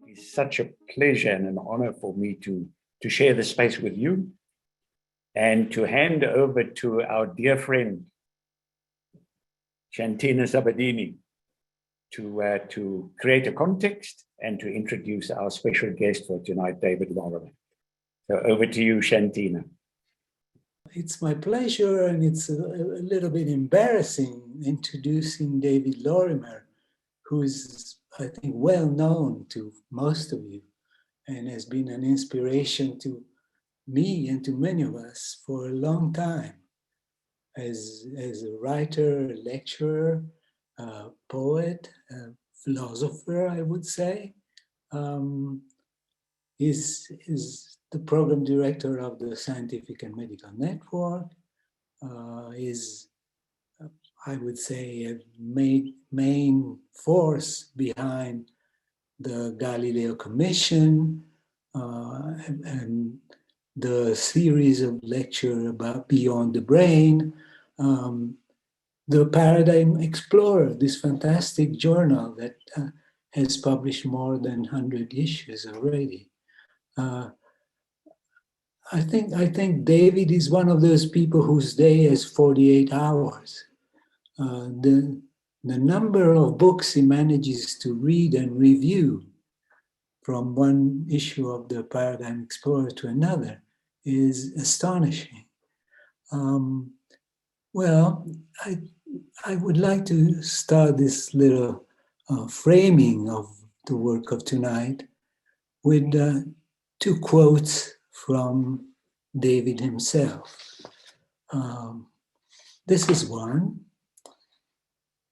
It's such a pleasure and an honor for me to share the space with you and to hand over to our dear friend, Shantina Sabadini, to create a context and to introduce our special guest for tonight, David Lorimer. So over to you, Shantina. It's my pleasure, and it's a little bit embarrassing introducing David Lorimer, who is, I think, well known to most of you and has been an inspiration to me and to many of us for a long time as a writer, a lecturer, a poet, a philosopher, I would say. Is the program director of the Scientific and Medical Network, is, I would say, a main force behind the Galileo Commission and the series of lectures about Beyond the Brain, the Paradigm Explorer, this fantastic journal that has published more than 100 issues already. I think David is one of those people whose day has 48 hours. The number of books he manages to read and review from one issue of the Paradigm Explorer to another is astonishing. Well, I would like to start this little framing of the work of tonight with two quotes from David himself. This is one.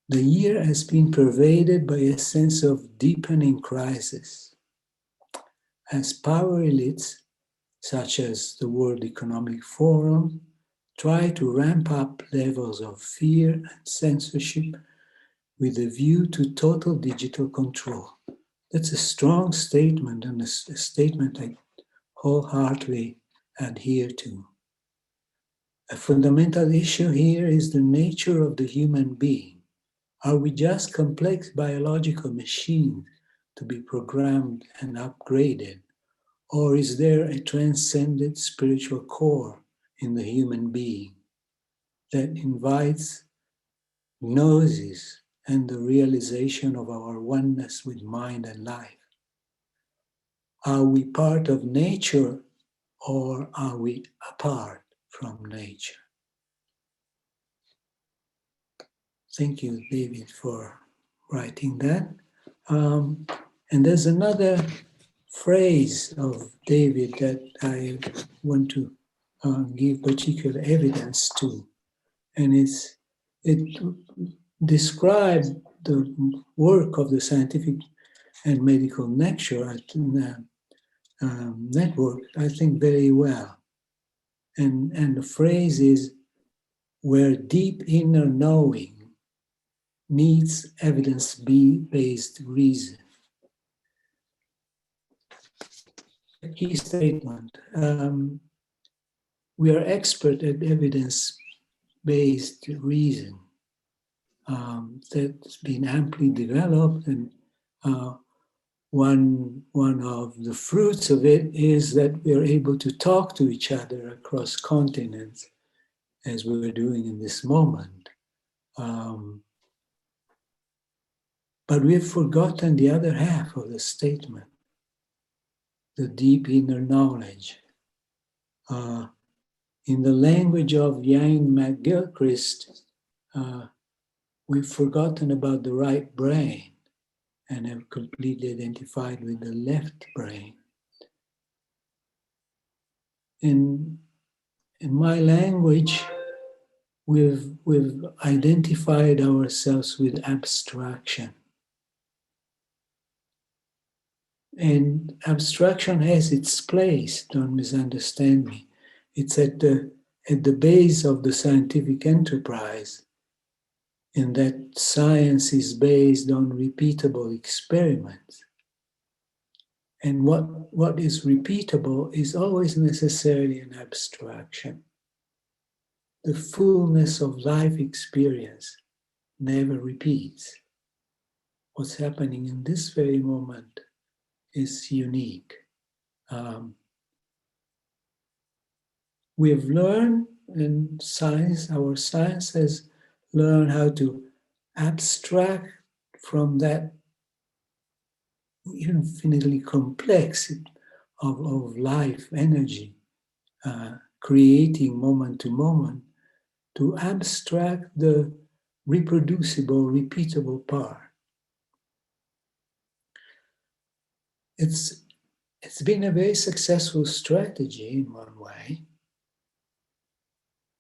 The year has been pervaded by a sense of deepening crisis. As power elites, such as the World Economic Forum, try to ramp up levels of fear and censorship with a view to total digital control. That's a strong statement, and a statement I wholeheartedly adhere to. A fundamental issue here is the nature of the human being. Are we just complex biological machines to be programmed and upgraded? Or is there a transcendent spiritual core in the human being that invites gnosis and the realization of our oneness with mind and life? Are we part of nature, or are we apart from nature? Thank you, David, for writing that. And there's another phrase of David that I want to give particular evidence to. And it describes the work of the Scientific and Medical Network, I think, very well. And the phrase is, where deep inner knowing meets evidence-based reason. A key statement. We are expert at evidence-based reason that's been amply developed, and one of the fruits of it is that we are able to talk to each other across continents, as we're doing in this moment. But we've forgotten the other half of the statement, the deep inner knowledge. In the language of Iain McGilchrist, we've forgotten about the right brain and have completely identified with the left brain. In my language, we've identified ourselves with abstraction. And abstraction has its place, don't misunderstand me. It's at the base of the scientific enterprise, in that science is based on repeatable experiments. And what is repeatable is always necessarily an abstraction. The fullness of life experience never repeats. What's happening in this very moment is unique. We have learned in science, our science has learned how to abstract from that infinitely complex of life energy, creating moment to moment, to abstract the reproducible, repeatable part. It's been a very successful strategy in one way,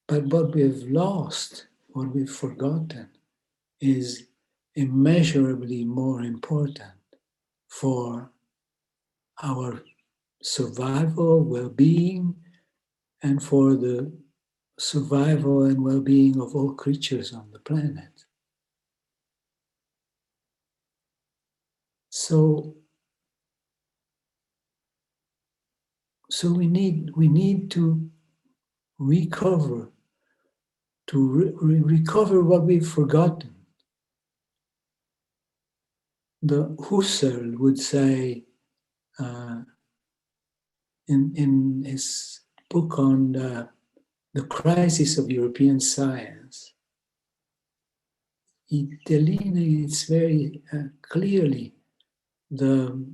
but what we've lost, what we've forgotten, is immeasurably more important for our survival, well-being, and for the survival and well-being of all creatures on the planet. So we need to recover, recover what we've forgotten. The Husserl would say in his book on the crisis of European science, he delineates very clearly the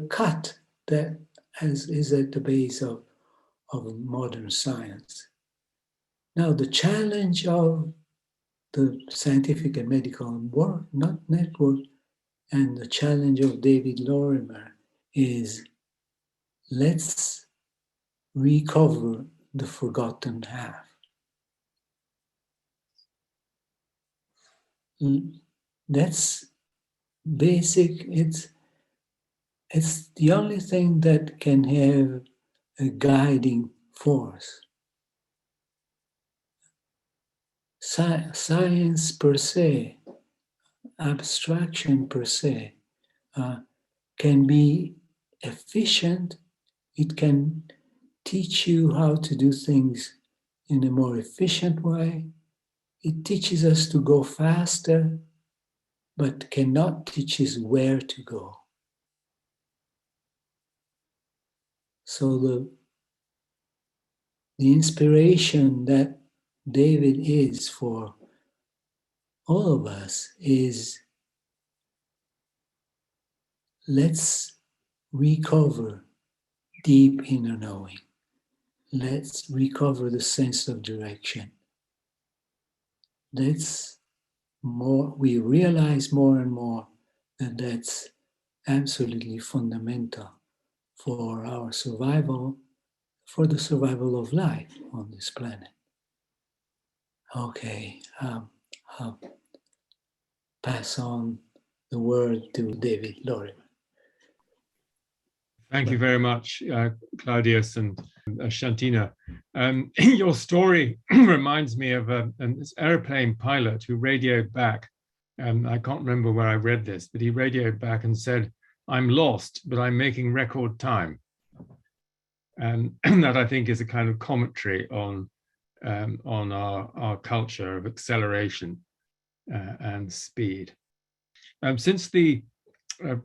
cut that is at the base of modern science. Now, the challenge of the scientific and medical network and the challenge of David Lorimer is, let's recover the forgotten half. That's basic. It's the only thing that can have a guiding force. Science per se, abstraction per se, can be efficient. It can teach you how to do things in a more efficient way. It teaches us to go faster, but cannot teach us where to go. So the inspiration that David is for all of us is, let's recover deep inner knowing. Let's recover the sense of direction. We realize more and more that that's absolutely fundamental for our survival, for the survival of life on this planet. Okay, I'll pass on the word to David Lorimer. Thank you very much, Claudius and Shantina. Your story reminds me of an airplane pilot who radioed back. I can't remember where I read this, but he radioed back and said, "I'm lost, but I'm making record time." And that, I think, is a kind of commentary on our culture of acceleration and speed. Since the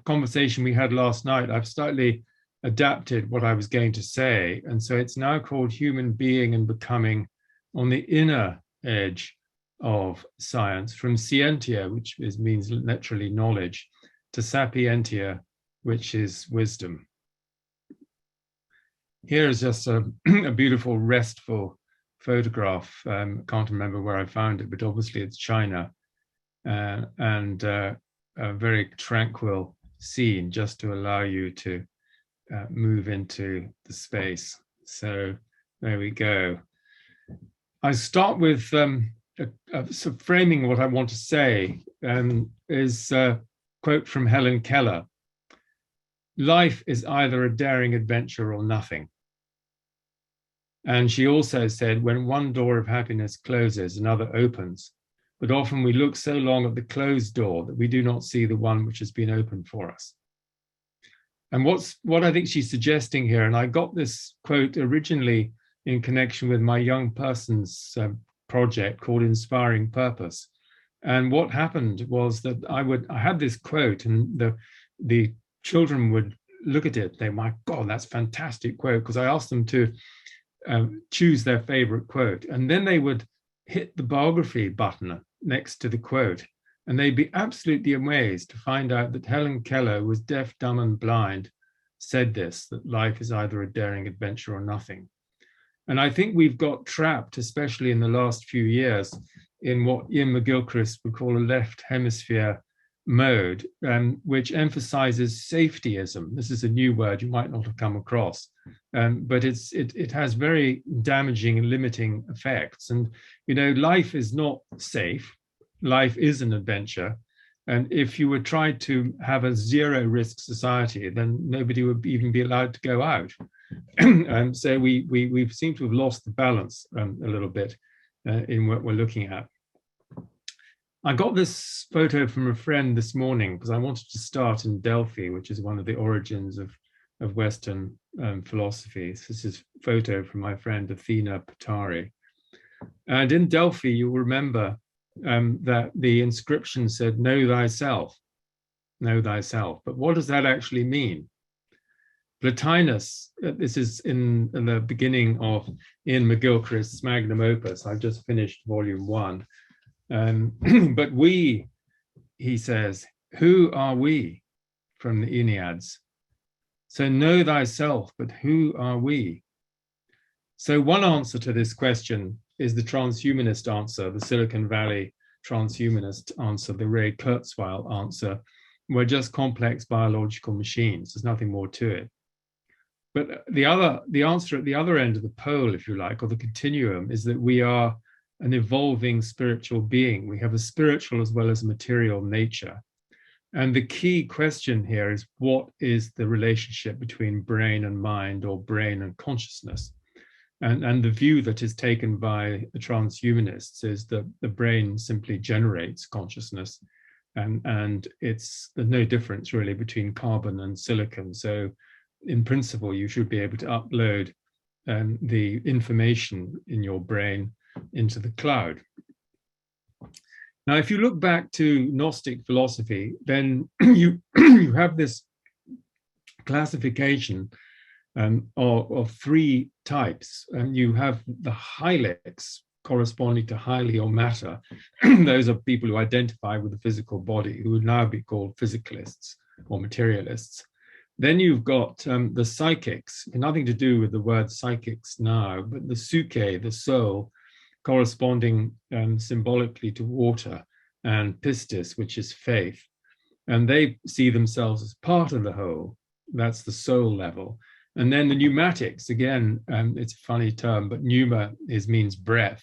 conversation we had last night, I've slightly adapted what I was going to say. And so it's now called Human Being and Becoming on the Inner Edge of Science, from scientia, which means literally knowledge, to sapientia, which is wisdom. Here is just a beautiful, restful photograph. Can't remember where I found it, but obviously it's China. And a very tranquil scene, just to allow you to move into the space. So there we go. I start with sort of framing what I want to say, is a quote from Helen Keller. Life is either a daring adventure or nothing. And she also said, when one door of happiness closes, another opens. But often we look so long at the closed door that we do not see the one which has been opened for us. And what I think she's suggesting here, and I got this quote originally in connection with my young person's project called Inspiring Purpose. And what happened was that I had this quote, and the children would look at it. They, my God, that's a fantastic quote, because I asked them to choose their favorite quote, and then they would hit the biography button next to the quote, and they'd be absolutely amazed to find out that Helen Keller was deaf, dumb, and blind, said this, that life is either a daring adventure or nothing. And I think we've got trapped, especially in the last few years, in what Ian McGilchrist would call a left hemisphere mode, which emphasizes safetyism. This is a new word you might not have come across, but it has very damaging and limiting effects. And, you know, life is not safe. Life is an adventure. And if you would try to have a zero risk society, then nobody would even be allowed to go out. And so we seem to have lost the balance a little bit in what we're looking at. I got this photo from a friend this morning because I wanted to start in Delphi, which is one of the origins of Western philosophy. This is a photo from my friend Athena Patari. And in Delphi, you'll remember that the inscription said, know thyself, know thyself. But what does that actually mean? Plotinus, this is in the beginning of Ian McGilchrist's magnum opus. I've just finished volume 1. But we, he says, who are we, from the Enneads? So know thyself, but who are we? So one answer to this question is the transhumanist answer, the Silicon Valley transhumanist answer, the Ray Kurzweil answer. We're just complex biological machines. There's nothing more to it. But the answer at the other end of the pole, if you like, or the continuum, is that we are an evolving spiritual being. We have a spiritual as well as a material nature. And the key question here is, what is the relationship between brain and mind, or brain and consciousness? And the view that is taken by the transhumanists is that the brain simply generates consciousness, and there's no difference really between carbon and silicon. So in principle, you should be able to upload the information in your brain into the cloud. Now, if you look back to Gnostic philosophy, then you have this classification of 3 types. And you have the hylics, corresponding to hyli or matter. Those are people who identify with the physical body, who would now be called physicalists or materialists. Then you've got the psychics, nothing to do with the word psychics now, but the suke, the soul, corresponding symbolically to water, and pistis, which is faith. And they see themselves as part of the whole. That's the soul level. And then the pneumatics, again, it's a funny term, but pneuma means breath,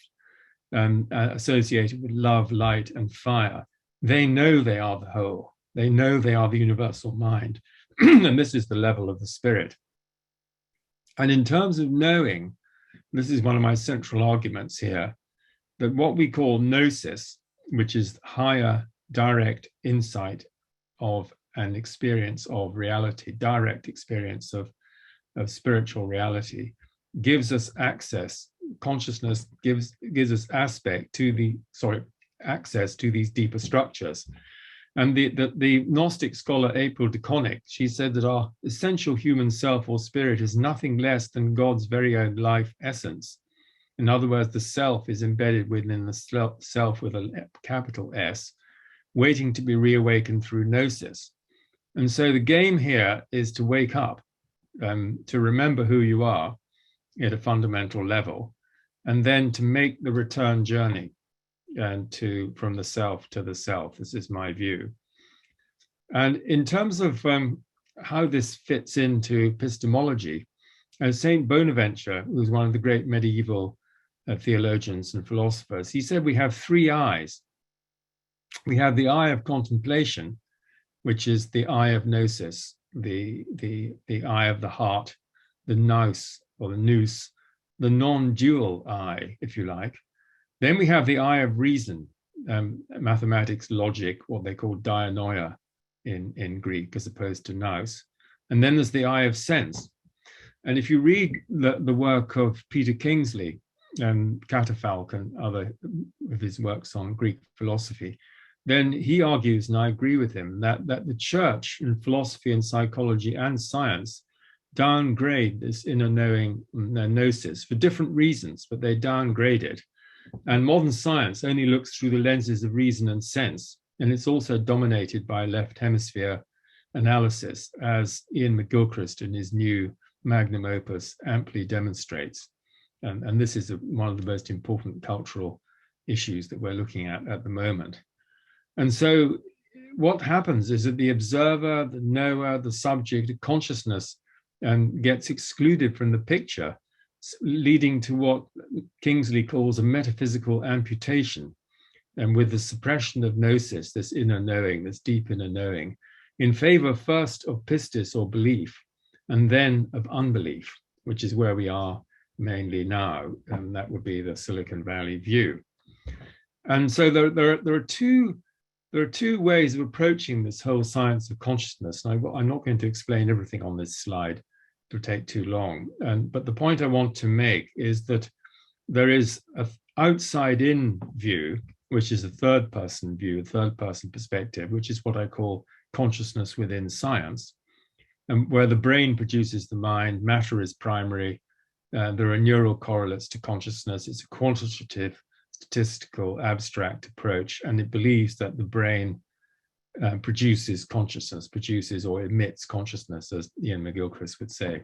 associated with love, light, and fire. They know they are the whole. They know they are the universal mind. And this is the level of the spirit. And in terms of knowing, this is one of my central arguments here, that what we call gnosis, which is higher direct insight of an experience of reality, direct experience of spiritual reality, gives us access. Consciousness gives us access to these deeper structures. And the Gnostic scholar April de Konik, she said that our essential human self or spirit is nothing less than God's very own life essence. In other words, the self is embedded within the self with a capital S, waiting to be reawakened through gnosis. And so the game here is to wake up, to remember who you are at a fundamental level, and then to make the return journey from the self to the self. This is my view. And in terms of how this fits into epistemology, Saint Bonaventure, who was one of the great medieval theologians and philosophers, he said we have 3 eyes. We have the eye of contemplation, which is the eye of gnosis, the eye of the heart, the nous or the nous, the non-dual eye, if you like. Then we have the eye of reason, mathematics, logic, what they call dianoia in Greek, as opposed to nous. And then there's the eye of sense. And if you read the work of Peter Kingsley, Catafalque and other of his works on Greek philosophy, then he argues, and I agree with him, that the church in philosophy and psychology and science downgrade this inner knowing, gnosis, for different reasons, but they downgrade it. And modern science only looks through the lenses of reason and sense, and it's also dominated by left hemisphere analysis, as Ian McGilchrist in his new magnum opus amply demonstrates. And this is one of the most important cultural issues that we're looking at the moment. And so what happens is that the observer, the knower, the subject, the consciousness gets excluded from the picture, leading to what Kingsley calls a metaphysical amputation, and with the suppression of gnosis, this inner knowing, this deep inner knowing, in favor first of pistis or belief, and then of unbelief, which is where we are mainly now, and that would be the Silicon Valley view. And so there are two ways of approaching this whole science of consciousness. And I'm not going to explain everything on this slide, it will take too long. But the point I want to make is that there is an outside-in view, which is a third-person view, a third-person perspective, which is what I call consciousness within science, and where the brain produces the mind, matter is primary, there are neural correlates to consciousness. It's a quantitative, statistical, abstract approach, and it believes that the brain produces consciousness, produces or emits consciousness, as Ian McGilchrist would say.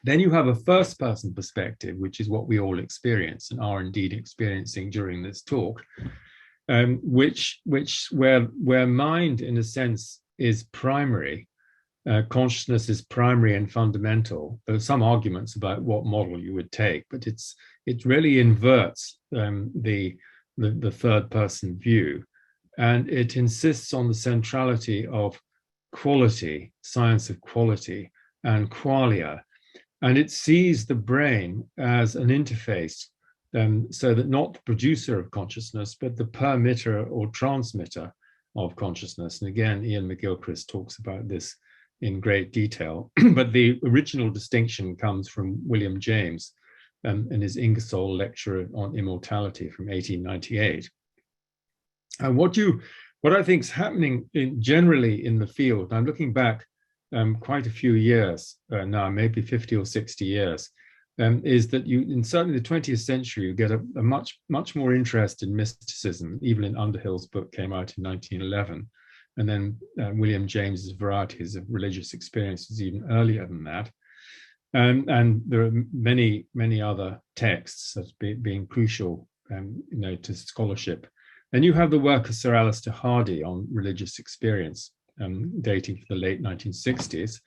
Then you have a first-person perspective, which is what we all experience and are indeed experiencing during this talk, where mind, in a sense, is primary. Consciousness is primary and fundamental. There are some arguments about what model you would take, but it really inverts the third-person view, and it insists on the centrality of quality, science of quality, and qualia, and it sees the brain as an interface, so that not the producer of consciousness, but the permitter or transmitter of consciousness. And again, Ian McGilchrist talks about this in great detail, but the original distinction comes from William James in his Ingersoll lecture on immortality from 1898. And what I think is happening generally in the field, I'm looking back quite a few years now, maybe 50 or 60 years, is that in certainly the 20th century, you get a much more interest in mysticism. Evelyn Underhill's book came out in 1911. And then William James's Varieties of Religious Experiences even earlier than that. And there are many, many other texts as being crucial to scholarship. Then you have the work of Sir Alister Hardy on religious experience, dating from the late 1960s.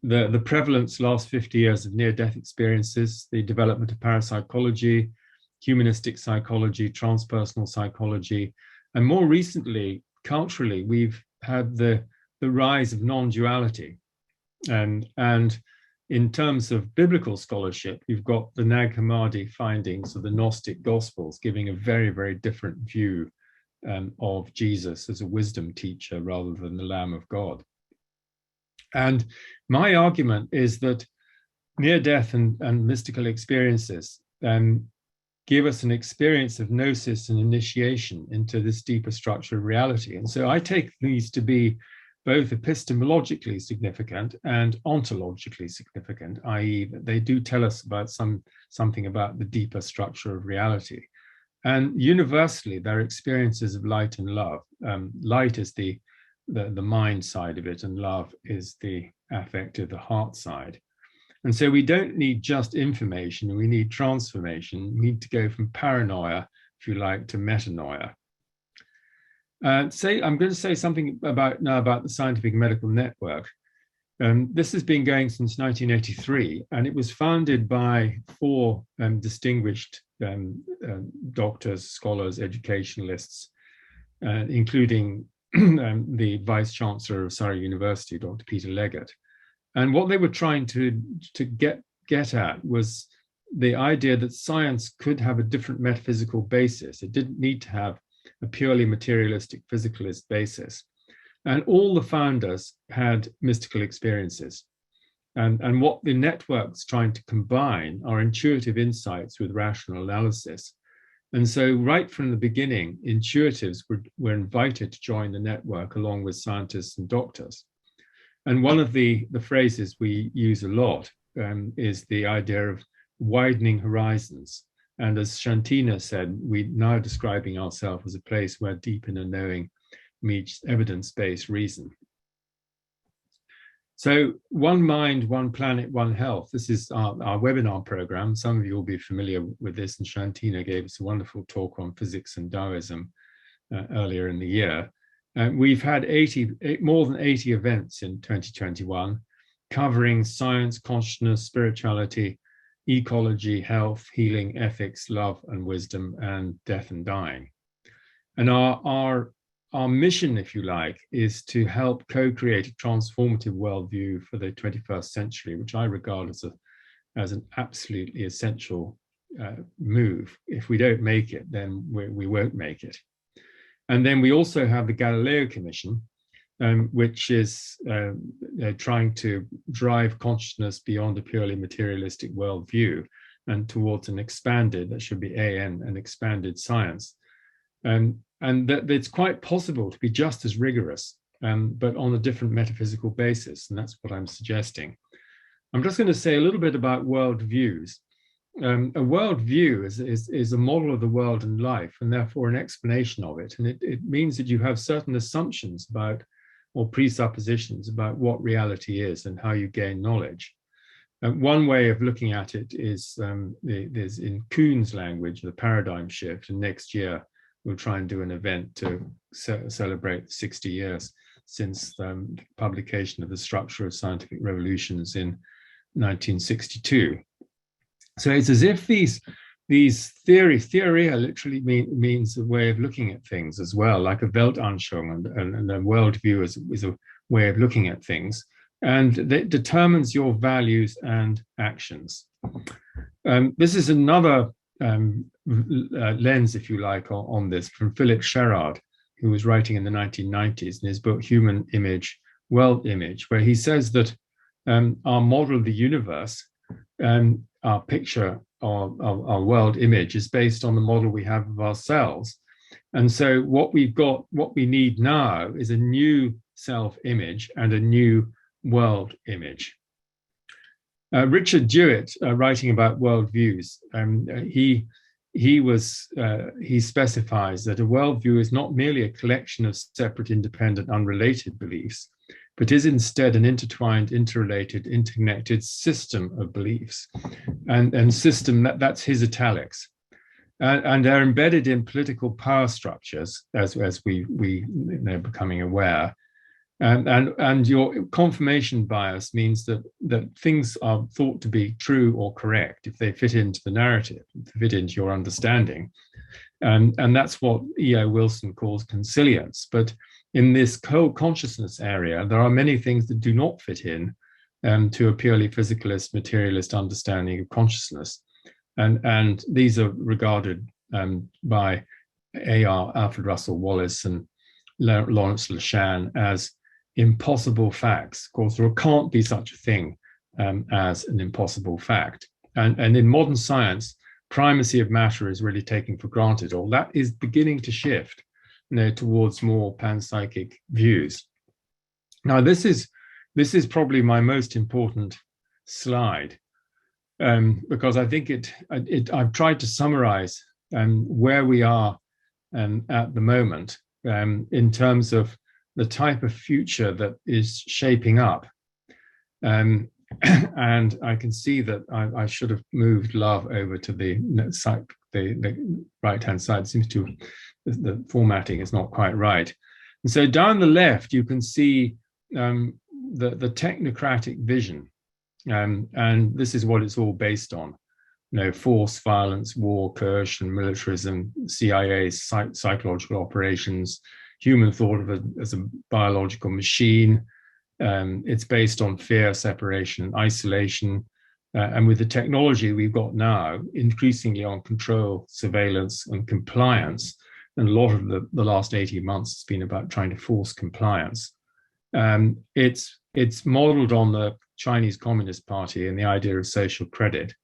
The prevalence last 50 years of near-death experiences, the development of parapsychology, humanistic psychology, transpersonal psychology, and more recently, culturally, we've had the rise of non-duality. And in terms of biblical scholarship, you've got the Nag Hammadi findings of the Gnostic Gospels giving a very, very different view of Jesus as a wisdom teacher rather than the Lamb of God. And my argument is that near-death and mystical experiences give us an experience of gnosis and initiation into this deeper structure of reality. And so I take these to be both epistemologically significant and ontologically significant, i.e. that they do tell us about something about the deeper structure of reality. And universally, they're experiences of light and love. Light is the mind side of it, and love is the affective, the heart side. And so we don't need just information, we need transformation. We need to go from paranoia, if you like, to metanoia. I'm going to say something now about the Scientific Medical Network. This has been going since 1983, and it was founded by 4 distinguished doctors, scholars, educationalists, including the Vice Chancellor of Surrey University, Dr. Peter Leggett. And what they were trying to get at was the idea that science could have a different metaphysical basis. It didn't need to have a purely materialistic, physicalist basis. And all the founders had mystical experiences. And what the network's trying to combine are intuitive insights with rational analysis. And so right from the beginning, intuitives were invited to join the network along with scientists and doctors. And one of the phrases we use a lot is the idea of widening horizons. And as Shantina said, we're now describing ourselves as a place where deep inner knowing meets evidence-based reason. So one mind, one planet, one health. This is our webinar program. Some of you will be familiar with this, and Shantina gave us a wonderful talk on physics and Taoism earlier in the year. We've had more than 80 events in 2021, covering science, consciousness, spirituality, ecology, health, healing, ethics, love and wisdom, and death and dying. And our mission, if you like, is to help co-create a transformative worldview for the 21st century, which I regard as an absolutely essential move. If we don't make it, then we won't make it. And then we also have the Galileo Commission, which is trying to drive consciousness beyond a purely materialistic worldview and towards an expanded, that should be AN, an expanded science. And that it's quite possible to be just as rigorous, but on a different metaphysical basis. And that's what I'm suggesting. I'm just going to say a little bit about worldviews. A worldview is a model of the world and life, and therefore an explanation of it. And it means that you have certain assumptions about, or presuppositions about what reality is and how you gain knowledge. One way of looking at it is there's in Kuhn's language, the paradigm shift, and next year we'll try and do an event to celebrate 60 years since the publication of the Structure of Scientific Revolutions in 1962. So it's as if these theoria literally means a way of looking at things as well, like a Weltanschauung, and a worldview is a way of looking at things, and that determines your values and actions. This is another lens, if you like, on this from Philip Sherrard, who was writing in the 1990s in his book Human Image, World Image, where he says that our model of the universe, our picture, our world image is based on the model we have of ourselves. And so what we need now is a new self-image and a new world image. Richard Dewitt, writing about worldviews, he specifies that a worldview is not merely a collection of separate, independent, unrelated beliefs, but is instead an intertwined, interrelated, interconnected system of beliefs. And system, that's his italics. And they're embedded in political power structures, as we are becoming aware. And your confirmation bias means that things are thought to be true or correct if they fit into the narrative, if they fit into your understanding. And that's what E.O. Wilson calls consilience. But in this co-consciousness area, there are many things that do not fit in to a purely physicalist, materialist understanding of consciousness. And these are regarded by A.R. Alfred Russel Wallace and Lawrence Lashan as impossible facts. Of course, there can't be such a thing as an impossible fact. And in modern science, primacy of matter is really taken for granted, or that is beginning to shift, towards more panpsychic views. Now, this is probably my most important slide, because I think I've tried to summarize where we are at the moment in terms of the type of future that is shaping up. And I can see that I should have moved love over to the right-hand side. It seems to, the formatting is not quite right. And so down the left, you can see the technocratic vision. And this is what it's all based on. Force, violence, war, coercion, militarism, CIA's psychological operations, human thought of as a biological machine. It's based on fear, separation, isolation. And with the technology we've got now, increasingly on control, surveillance, and compliance. And a lot of the last 18 months has been about trying to force compliance. It's modeled on the Chinese Communist Party and the idea of social credit.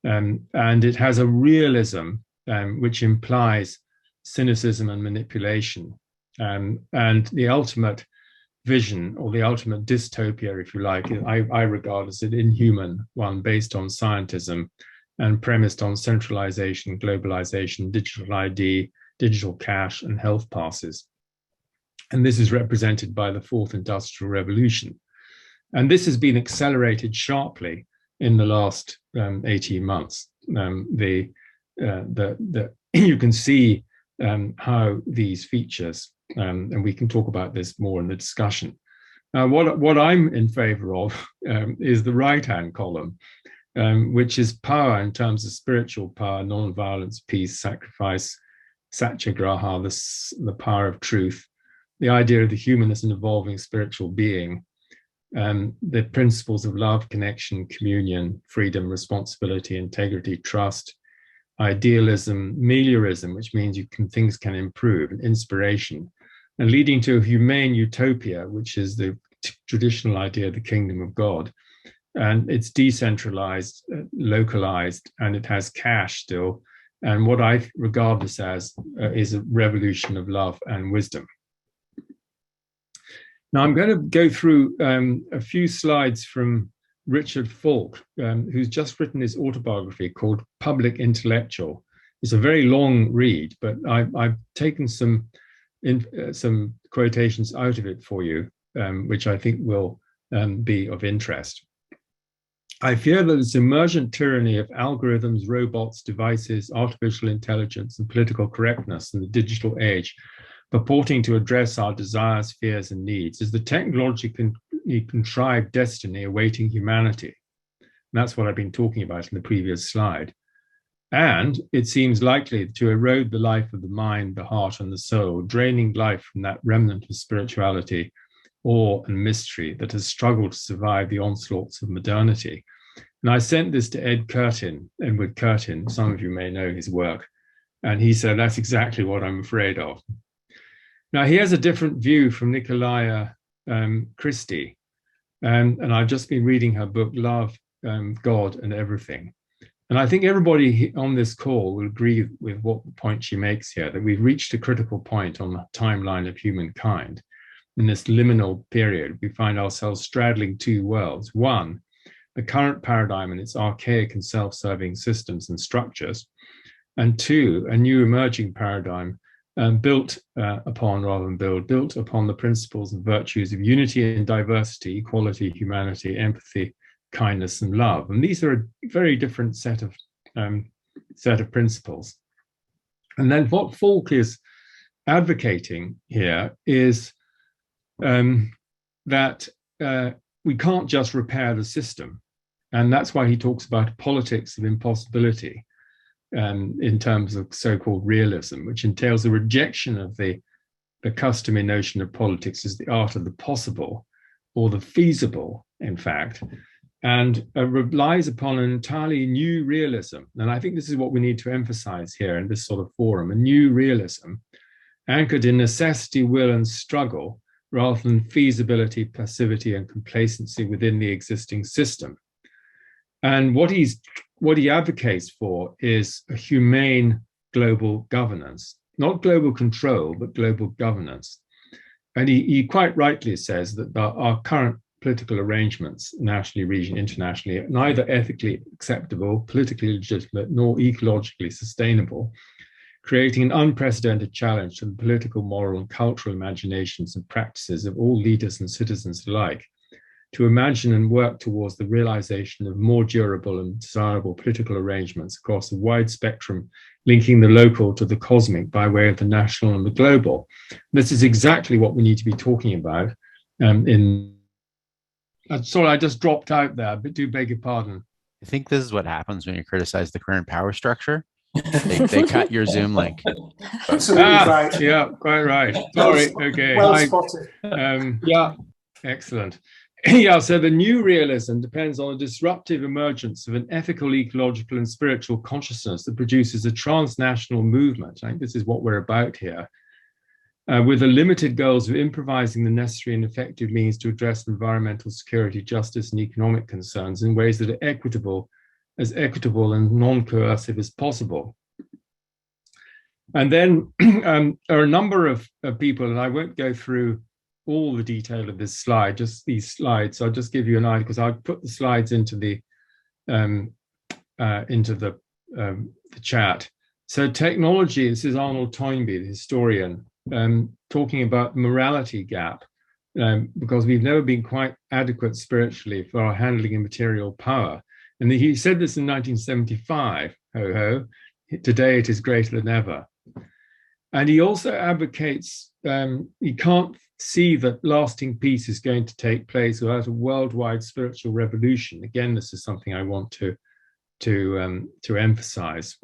And it has a realism which implies cynicism and manipulation. And the ultimate vision, or the ultimate dystopia, if you like, I regard as an inhuman one based on scientism and premised on centralization, globalization, digital ID, digital cash, and health passes. And this is represented by the Fourth Industrial Revolution. And this has been accelerated sharply in the last 18 months. You can see how these features, and we can talk about this more in the discussion. What I'm in favor of is the right-hand column, which is power in terms of spiritual power, non-violence, peace, sacrifice, satyagraha, the power of truth, the idea of the human as an evolving spiritual being, the principles of love, connection, communion, freedom, responsibility, integrity, trust, idealism, meliorism, which means things can improve, and inspiration, and leading to a humane utopia, which is the traditional idea of the kingdom of God. And it's decentralized, localized, and it has cash still. And what I regard this as is a revolution of love and wisdom. Now I'm going to go through a few slides from Richard Falk, who's just written his autobiography called Public Intellectual. It's a very long read, but I've taken some quotations out of it for you, which I think will be of interest. I fear that this emergent tyranny of algorithms, robots, devices, artificial intelligence, and political correctness in the digital age, purporting to address our desires, fears, and needs, is the technologically contrived destiny awaiting humanity. And that's what I've been talking about in the previous slide. And it seems likely to erode the life of the mind, the heart, and the soul, draining life from that remnant of spirituality, awe, and mystery that has struggled to survive the onslaughts of modernity. And I sent this to Edward Curtin, some of you may know his work, and he said, that's exactly what I'm afraid of. Now, he has a different view from Nicolaya Christie, and I've just been reading her book, Love, God, and Everything. And I think everybody on this call will agree with what point she makes here, that we've reached a critical point on the timeline of humankind. In this liminal period, we find ourselves straddling two worlds. One, the current paradigm and its archaic and self-serving systems and structures. And two, a new emerging paradigm built upon the principles and virtues of unity and diversity, equality, humanity, empathy, kindness, and love. And these are a very different set of principles. And then what Falk is advocating here is that we can't just repair the system. And that's why he talks about politics of impossibility. In terms of so-called realism, which entails a rejection of the customary notion of politics as the art of the possible, or the feasible, in fact, and relies upon an entirely new realism. And I think this is what we need to emphasize here in this sort of forum, a new realism anchored in necessity, will, and struggle, rather than feasibility, passivity, and complacency within the existing system. And what he advocates for is a humane global governance, not global control, but global governance. And he quite rightly says that our current political arrangements, nationally, regionally, internationally, are neither ethically acceptable, politically legitimate, nor ecologically sustainable, creating an unprecedented challenge to the political, moral, and cultural imaginations and practices of all leaders and citizens alike, to imagine and work towards the realization of more durable and desirable political arrangements across a wide spectrum, linking the local to the cosmic by way of the national and the global. This is exactly what we need to be talking about. Sorry, I just dropped out there, but do beg your pardon. I think this is what happens when you criticize the current power structure. They cut your Zoom link. Absolutely right. Yeah, quite right. Sorry. Okay. Well spotted. Yeah, excellent. Yeah, so the new realism depends on a disruptive emergence of an ethical, ecological, and spiritual consciousness that produces a transnational movement. I think this is what we're about here. with the limited goals of improvising the necessary and effective means to address environmental security, justice, and economic concerns in ways that are equitable and non-coercive as possible. And then there are a number of people, and I won't go through all the detail of this slide, just these slides. I'll just give you an idea, because I'll put the slides into the chat. So technology, this is Arnold Toynbee, the historian, talking about the morality gap, because we've never been quite adequate spiritually for our handling of material power. And he said this in 1975, ho ho, today it is greater than ever. And he also advocates, he can't see that lasting peace is going to take place without a worldwide spiritual revolution. Again, this is something I want to emphasize,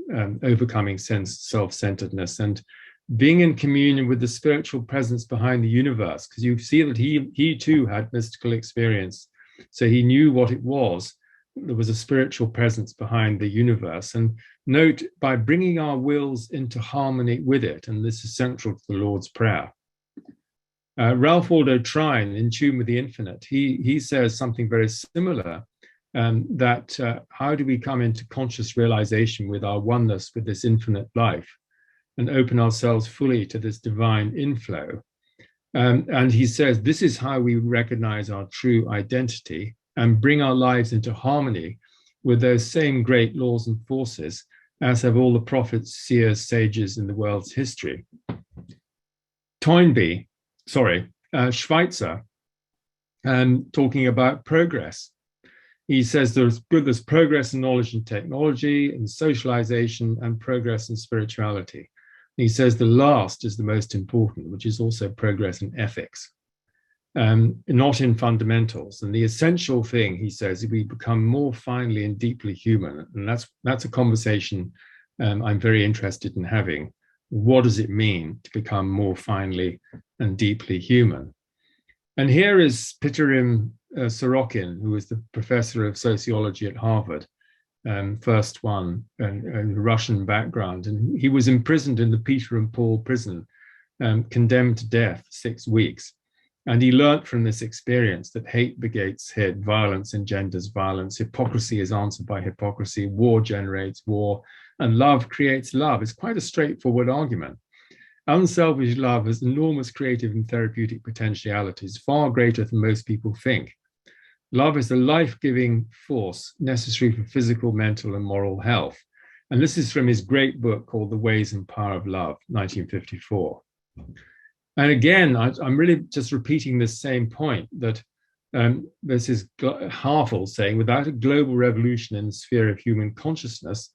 overcoming self-centeredness and being in communion with the spiritual presence behind the universe, because you see that he too had mystical experience. So he knew what it was. There was a spiritual presence behind the universe. And note, by bringing our wills into harmony with it, and this is central to the Lord's Prayer. Ralph Waldo Trine, In Tune with the Infinite, he says something very similar, that how do we come into conscious realization with our oneness with this infinite life and open ourselves fully to this divine inflow? And he says, this is how we recognize our true identity and bring our lives into harmony with those same great laws and forces as have all the prophets, seers, sages in the world's history. Schweitzer, talking about progress. He says there's progress in knowledge and technology, and socialization, and progress in spirituality. And he says the last is the most important, which is also progress in ethics, not in fundamentals. And the essential thing, he says, is we become more finely and deeply human. And that's a conversation I'm very interested in having. What does it mean to become more finely and deeply human? And here is Pitirim Sorokin, who was the professor of sociology at Harvard, first one, and Russian background. And he was imprisoned in the Peter and Paul prison, condemned to death 6 weeks. And he learnt from this experience that hate begets hate, violence engenders violence, hypocrisy is answered by hypocrisy, war generates war, and love creates love. It's quite a straightforward argument. Unselfish love has enormous creative and therapeutic potentialities, far greater than most people think. Love is the life-giving force necessary for physical, mental, and moral health. And this is from his great book called The Ways and Power of Love, 1954. And again, I'm really just repeating this same point, that this is Havel saying, without a global revolution in the sphere of human consciousness,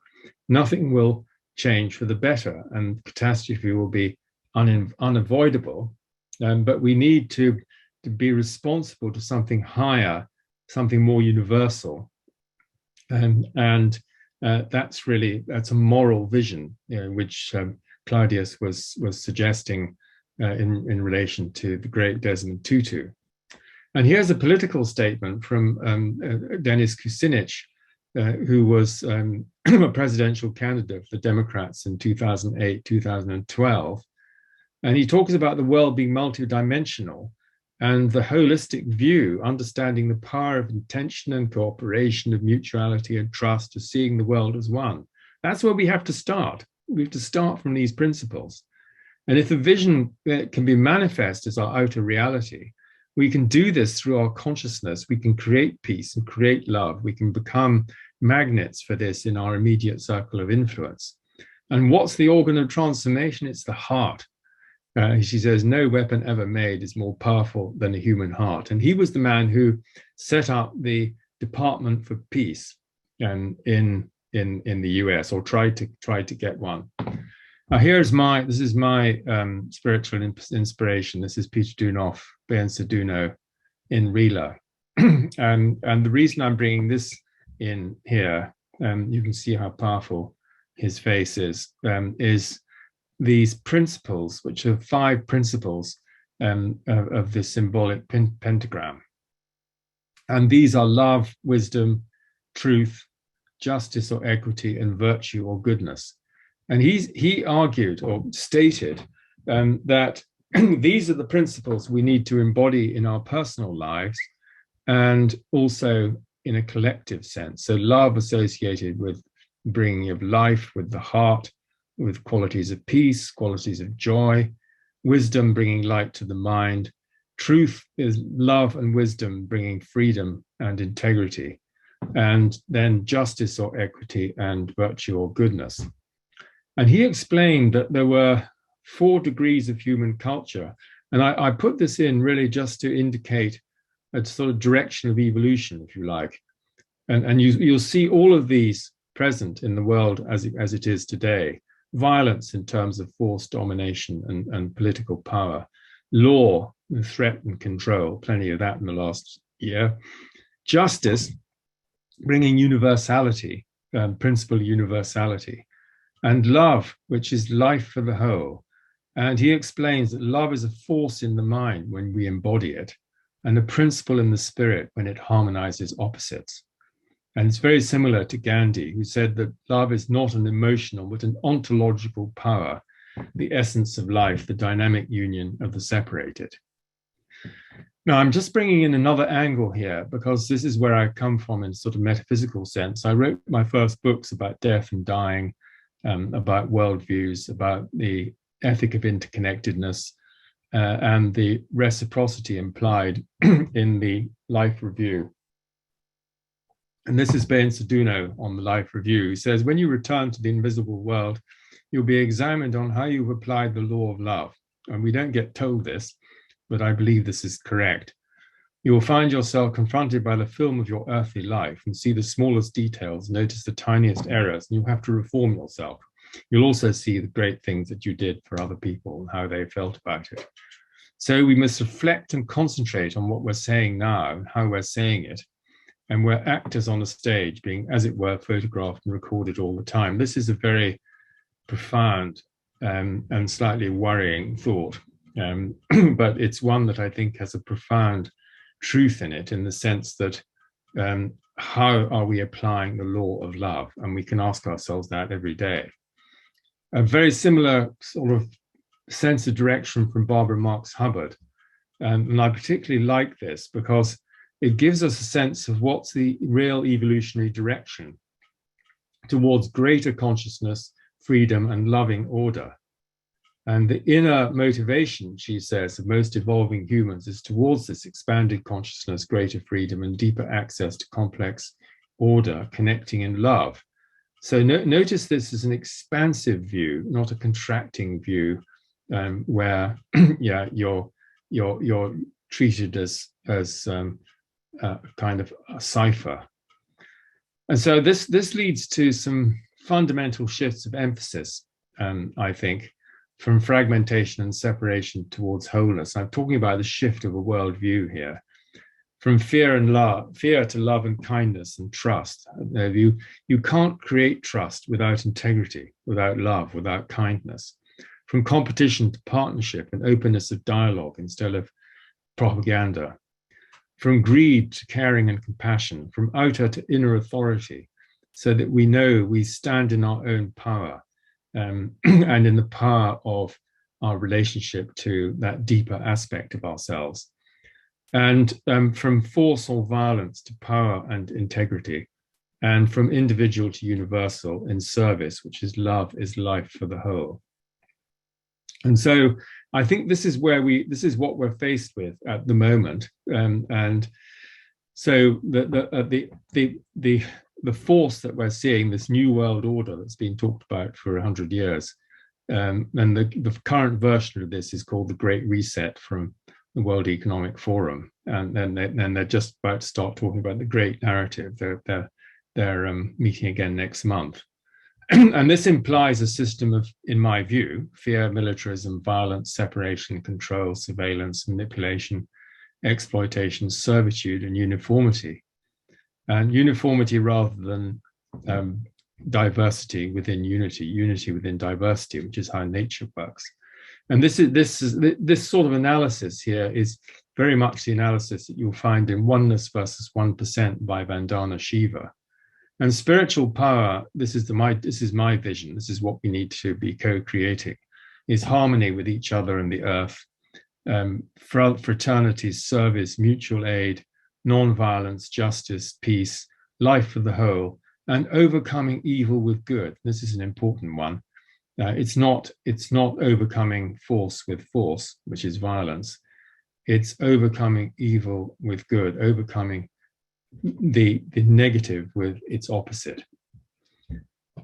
nothing will change for the better, and catastrophe will be unavoidable. But we need to be responsible to something higher, something more universal. And that's a moral vision, which Claudius was suggesting in relation to the great Desmond Tutu. And here's a political statement from Denis Kucinich, who was a presidential candidate for the Democrats in 2008, 2012. And he talks about the world being multidimensional and the holistic view, understanding the power of intention and cooperation, of mutuality and trust, of seeing the world as one. That's where we have to start. We have to start from these principles. And if the vision can be manifest as our outer reality, we can do this through our consciousness. We can create peace and create love. We can become magnets for this in our immediate circle of influence. And what's the organ of transformation? It's the heart. She says, no weapon ever made is more powerful than a human heart. And he was the man who set up the Department for Peace in the US, or tried to get one. This is my spiritual inspiration. This is Peter Dunoff, Ben Saduno in Rila. And the reason I'm bringing this in here, you can see how powerful his face is these principles, which are 5 principles of the symbolic pentagram. And these are love, wisdom, truth, justice or equity, and virtue or goodness. And he argued or stated that these are the principles we need to embody in our personal lives and also in a collective sense. So love associated with bringing of life, with the heart, with qualities of peace, qualities of joy, wisdom bringing light to the mind. Truth is love and wisdom bringing freedom and integrity, and then justice or equity and virtue or goodness. And he explained that there were 4 degrees of human culture. And I put this in really just to indicate a sort of direction of evolution, if you like. And you'll see all of these present in the world as it is today. Violence in terms of force, domination, and political power. Law, threat and control, plenty of that in the last year. Justice, bringing universality, principle universality. And love, which is life for the whole. And he explains that love is a force in the mind when we embody it, and a principle in the spirit when it harmonizes opposites. And it's very similar to Gandhi, who said that love is not an emotional, but an ontological power, the essence of life, the dynamic union of the separated. Now, I'm just bringing in another angle here, because this is where I come from in sort of metaphysical sense. I wrote my first books about death and dying, about worldviews, about the ethic of interconnectedness, and the reciprocity implied in the life review. And this is Ben Saduno on the life review. He says, when you return to the invisible world, you'll be examined on how you've applied the law of love. And we don't get told this, but I believe this is correct. You will find yourself confronted by the film of your earthly life and see the smallest details, notice the tiniest errors, and you'll have to reform yourself. You'll also see the great things that you did for other people and how they felt about it. So we must reflect and concentrate on what we're saying now and how we're saying it. And we're actors on a stage being, as it were, photographed and recorded all the time. This is a very profound and slightly worrying thought, but it's one that I think has a profound truth in it, in the sense that how are we applying the law of love? And we can ask ourselves that every day. A very similar sort of sense of direction from Barbara Marx Hubbard. And I particularly like this because it gives us a sense of what's the real evolutionary direction towards greater consciousness, freedom, and loving order. And the inner motivation, she says, of most evolving humans is towards this expanded consciousness, greater freedom, and deeper access to complex order, connecting in love. So notice this as an expansive view, not a contracting view, where you're treated as kind of a cipher. And so this leads to some fundamental shifts of emphasis, I think, from fragmentation and separation towards wholeness. I'm talking about the shift of a worldview here, from fear to love and kindness and trust. You can't create trust without integrity, without love, without kindness. From competition to partnership and openness of dialogue instead of propaganda. From greed to caring and compassion, from outer to inner authority, so that we know we stand in our own power and in the power of our relationship to that deeper aspect of ourselves. And from force or violence to power and integrity, and from individual to universal in service, which is love is life for the whole. And so I think this is what we're faced with at the moment. And so the force that we're seeing, this new world order that's been talked about for 100 years, and the current version of this is called the Great Reset from the World Economic Forum. And then they're just about to start talking about the Great Narrative. They're meeting again next month. And this implies a system of, in my view, fear, militarism, violence, separation, control, surveillance, manipulation, exploitation, servitude, and uniformity. And uniformity rather than diversity within unity, unity within diversity, which is how nature works. And this sort of analysis here is very much the analysis that you'll find in Oneness versus 1% by Vandana Shiva. And spiritual power, this is my vision, this is what we need to be co-creating, is harmony with each other and the earth, fraternity, service, mutual aid, non-violence, justice, peace, life for the whole, and overcoming evil with good. This is an important one. It's not overcoming force with force, which is violence. It's overcoming evil with good, overcoming the negative with its opposite.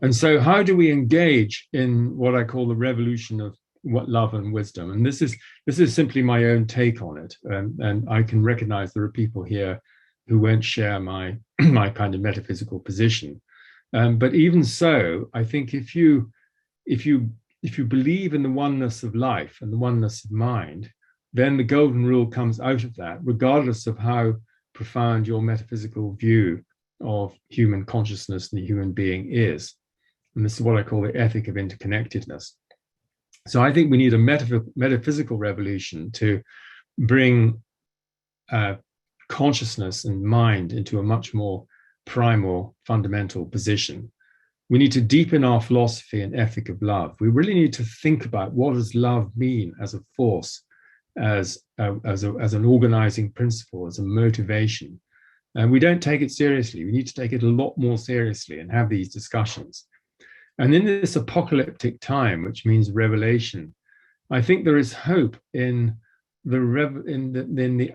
And so how do we engage in what I call the revolution of love and wisdom? And this is simply my own take on it. And I can recognize there are people here who won't share my kind of metaphysical position. But even so, I think if you believe in the oneness of life and the oneness of mind, then the golden rule comes out of that, regardless of how profound your metaphysical view of human consciousness and the human being is. And this is what I call the ethic of interconnectedness. So I think we need a metaphysical revolution to bring consciousness and mind into a much more primal, fundamental position. We need to deepen our philosophy and ethic of love. We really need to think about what does love mean as a force, as an organizing principle, as a motivation. And we don't take it seriously. We need to take it a lot more seriously and have these discussions. And in this apocalyptic time, which means revelation, I think there is hope in the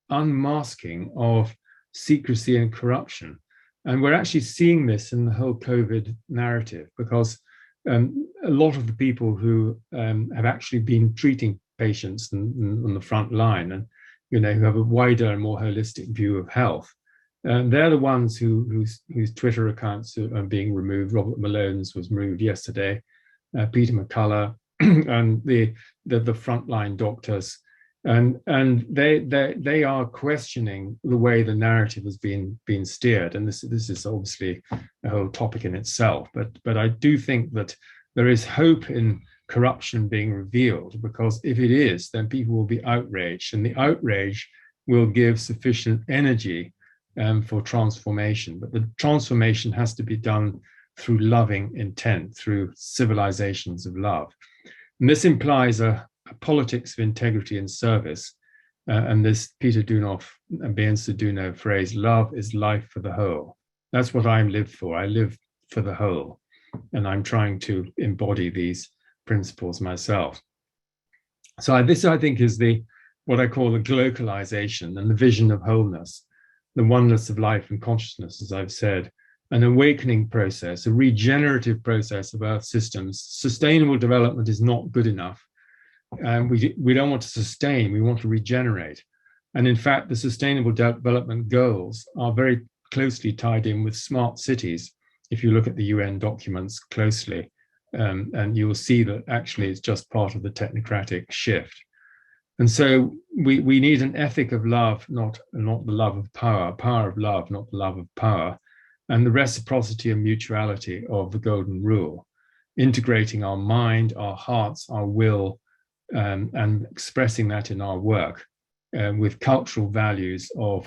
unmasking of secrecy and corruption. And we're actually seeing this in the whole COVID narrative, because a lot of the people who have actually been treating patients on the front line and who have a wider and more holistic view of health, they're the ones whose Twitter accounts are being removed. Robert Malone's was removed yesterday, Peter McCullough, and the frontline doctors, and they are questioning the way the narrative has been steered. And this is obviously a whole topic in itself. But I do think that there is hope in corruption being revealed, because if it is, then people will be outraged, and the outrage will give sufficient energy for transformation. But the transformation has to be done through loving intent, through civilizations of love. And this implies a politics of integrity and service. And this Peter Dunoff and Biensa Duno phrase, love is life for the whole. That's what I live for. I live for the whole. And I'm trying to embody these principles myself. So this, I think, is what I call the globalization and the vision of wholeness, the oneness of life and consciousness, as I've said, an awakening process, a regenerative process of Earth systems. Sustainable development is not good enough. We don't want to sustain, we want to regenerate. And in fact, the Sustainable Development Goals are very closely tied in with smart cities. If you look at the UN documents closely, and you will see that actually it's just part of the technocratic shift. And so we need an ethic of love, not the love of power of love, not the love of power, and the reciprocity and mutuality of the golden rule, integrating our mind, our hearts, our will, and expressing that in our work with cultural values of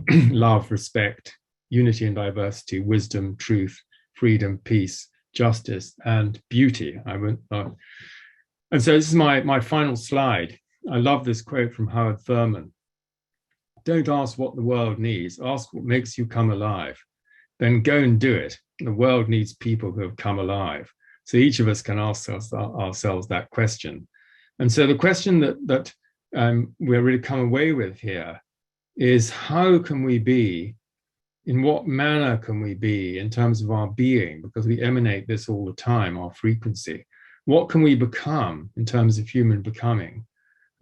love, respect, unity and diversity, wisdom, truth, freedom, peace, justice, and beauty. And so this is my final slide. I love this quote from Howard Thurman. Don't ask what the world needs, ask what makes you come alive. Then go and do it. The world needs people who have come alive. So each of us can ask ourselves that question. And so the question that we're really come away with here is, how can we be, in what manner can we be in terms of our being, because we emanate this all the time, our frequency. What can we become in terms of human becoming?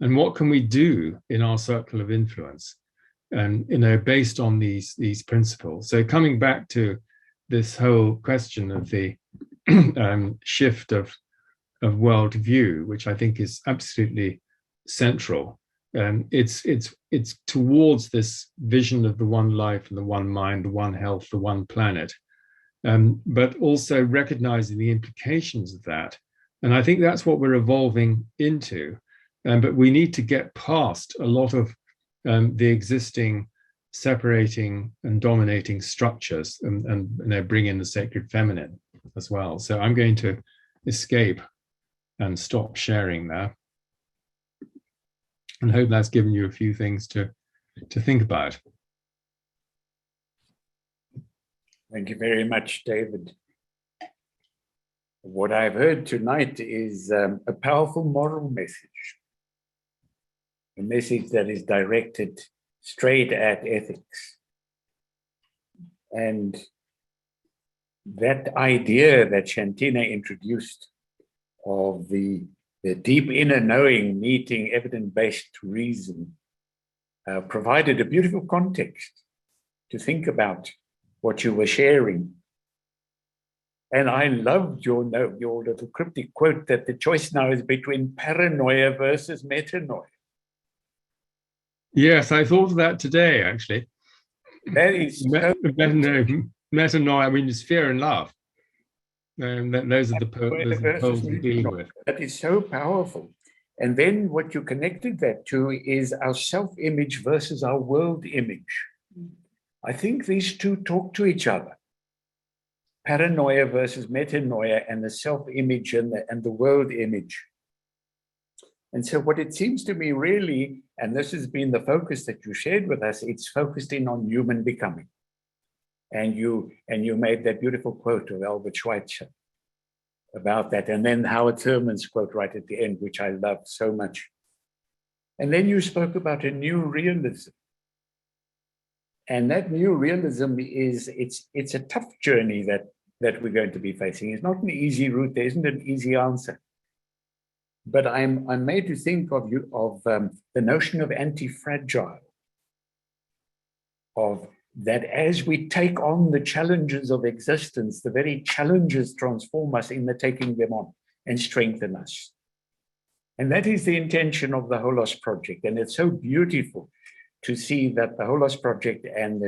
And what can we do in our circle of influence? And based on these principles. So coming back to this whole question of the shift of worldview, which I think is absolutely central. It's towards this vision of the one life and the one mind, the one health, the one planet, but also recognizing the implications of that. And I think that's what we're evolving into. But we need to get past a lot of the existing separating and dominating structures and bring in the sacred feminine as well. So I'm going to escape and stop sharing there. And I hope that's given you a few things to think about. Thank you very much, David. What I've heard tonight is a powerful moral message, a message that is directed straight at ethics. And that idea that Shantina introduced of the deep inner knowing meeting evidence-based reason provided a beautiful context to think about what you were sharing. And I loved your little cryptic quote that the choice now is between paranoia versus metanoia. Yes, I thought of that today, actually. That is metanoia, I mean, it's fear and love. Those are the poles we're dealing with. That is so powerful. And then what you connected that to is our self-image versus our world image. I think these two talk to each other. Paranoia versus metanoia, and the self-image and the world image. And so what it seems to me really, and this has been the focus that you shared with us, it's focused in on human becoming. And you made that beautiful quote of Albert Schweitzer about that. And then Howard Thurman's quote right at the end, which I loved so much. And then you spoke about a new realism. And that new realism is, it's a tough journey that we're going to be facing. It's not an easy route. There isn't an easy answer. But I'm made to think of the notion of anti-fragile, of that as we take on the challenges of existence, the very challenges transform us in the taking them on and strengthen us. And that is the intention of the Holos Project. And it's so beautiful to see that the Holos Project and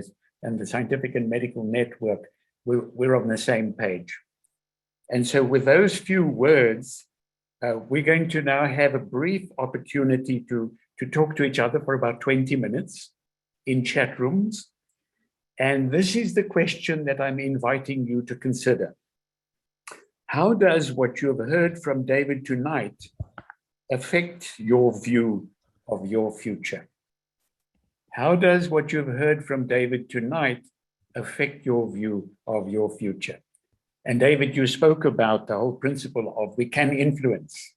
the Scientific and Medical Network, we're on the same page. And so with those few words, we're going to now have a brief opportunity to talk to each other for about 20 minutes in chat rooms. And this is the question that I'm inviting you to consider. How does what you have heard from David tonight affect your view of your future? How does what you've heard from David tonight affect your view of your future? And David, you spoke about the whole principle of we can influence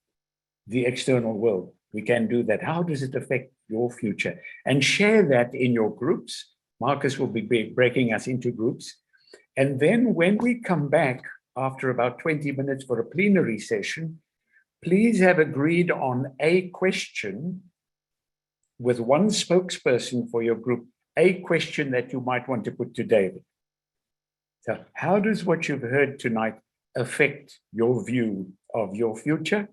the external world. We can do that. How does it affect your future? And share that in your groups. Marcus will be breaking us into groups. And then when we come back after about 20 minutes for a plenary session, please have agreed on a question with one spokesperson for your group, a question that you might want to put to David. So how does what you've heard tonight affect your view of your future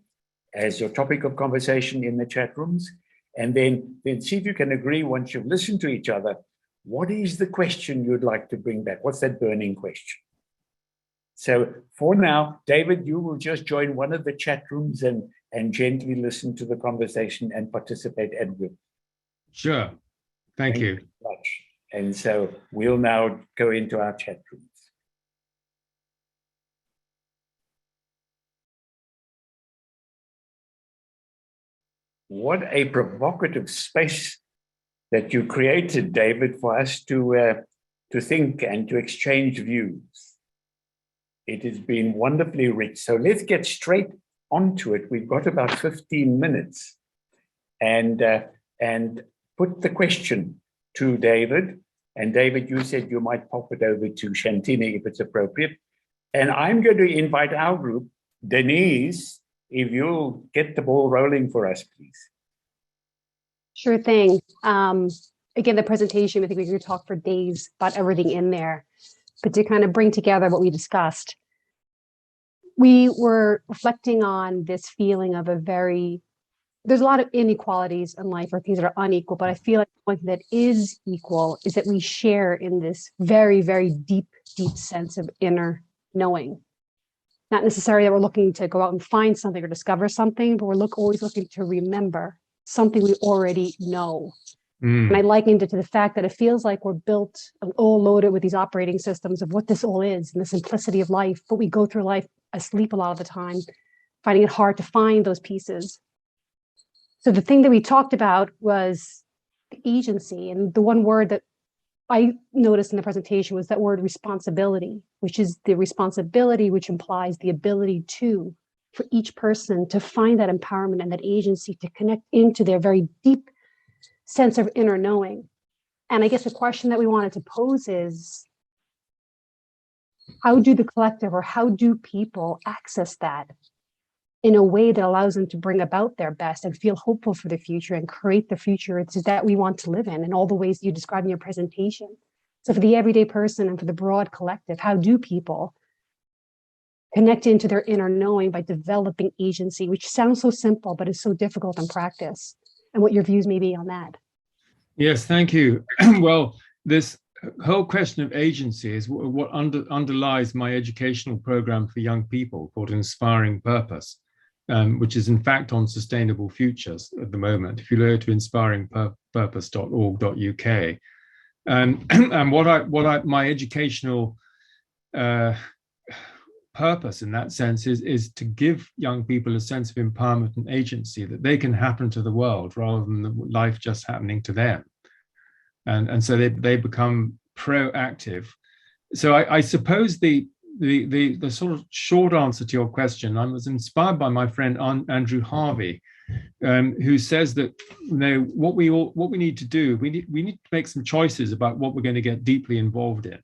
as your topic of conversation in the chat rooms? And then see if you can agree once you've listened to each other, what is the question you'd like to bring back? What's that burning question? So for now, David, you will just join one of the chat rooms and gently listen to the conversation and participate at will. Sure. Thank you. Very much. And so we'll now go into our chat rooms. What a provocative space that you created, David, for us to think and to exchange views. It has been wonderfully rich. So let's get straight onto it. We've got about 15 minutes, and put the question to David. And David, you said you might pop it over to Shantina if it's appropriate. And I'm going to invite our group, Denise, if you'll get the ball rolling for us, please. Sure thing. Again, the presentation, I think we could talk for days about everything in there, but to kind of bring together what we discussed, we were reflecting on this feeling of there's a lot of inequalities in life or things that are unequal, but I feel like one thing that is equal is that we share in this very, very deep, deep sense of inner knowing. Not necessarily that we're looking to go out and find something or discover something, but we're always looking to remember something we already know. And I likened it to the fact that it feels like we're built all loaded with these operating systems of what this all is and the simplicity of life, but we go through life asleep a lot of the time, finding it hard to find those pieces. So the thing that we talked about was the agency, and the one word that I noticed in the presentation was that word responsibility, which is the responsibility which implies the ability to, for each person to find that empowerment and that agency to connect into their very deep sense of inner knowing. And I guess the question that we wanted to pose is, how do the collective, or how do people access that in a way that allows them to bring about their best and feel hopeful for the future and create the future it's that we want to live in all the ways you described in your presentation? So for the everyday person and for the broad collective, how do people connect into their inner knowing by developing agency, which sounds so simple, but is so difficult in practice? And what your views may be on that. Yes, thank you. Well, this whole question of agency is what underlies my educational program for young people called Inspiring Purpose, which is in fact on sustainable futures at the moment. If you go to inspiringpurpose.org.uk, and my educational purpose in that sense is to give young people a sense of empowerment and agency, that they can happen to the world rather than the life just happening to them. And so they become proactive. So I suppose the sort of short answer to your question, I was inspired by my friend Andrew Harvey, who says that, you know, what we need to do, we need to make some choices about what we're going to get deeply involved in,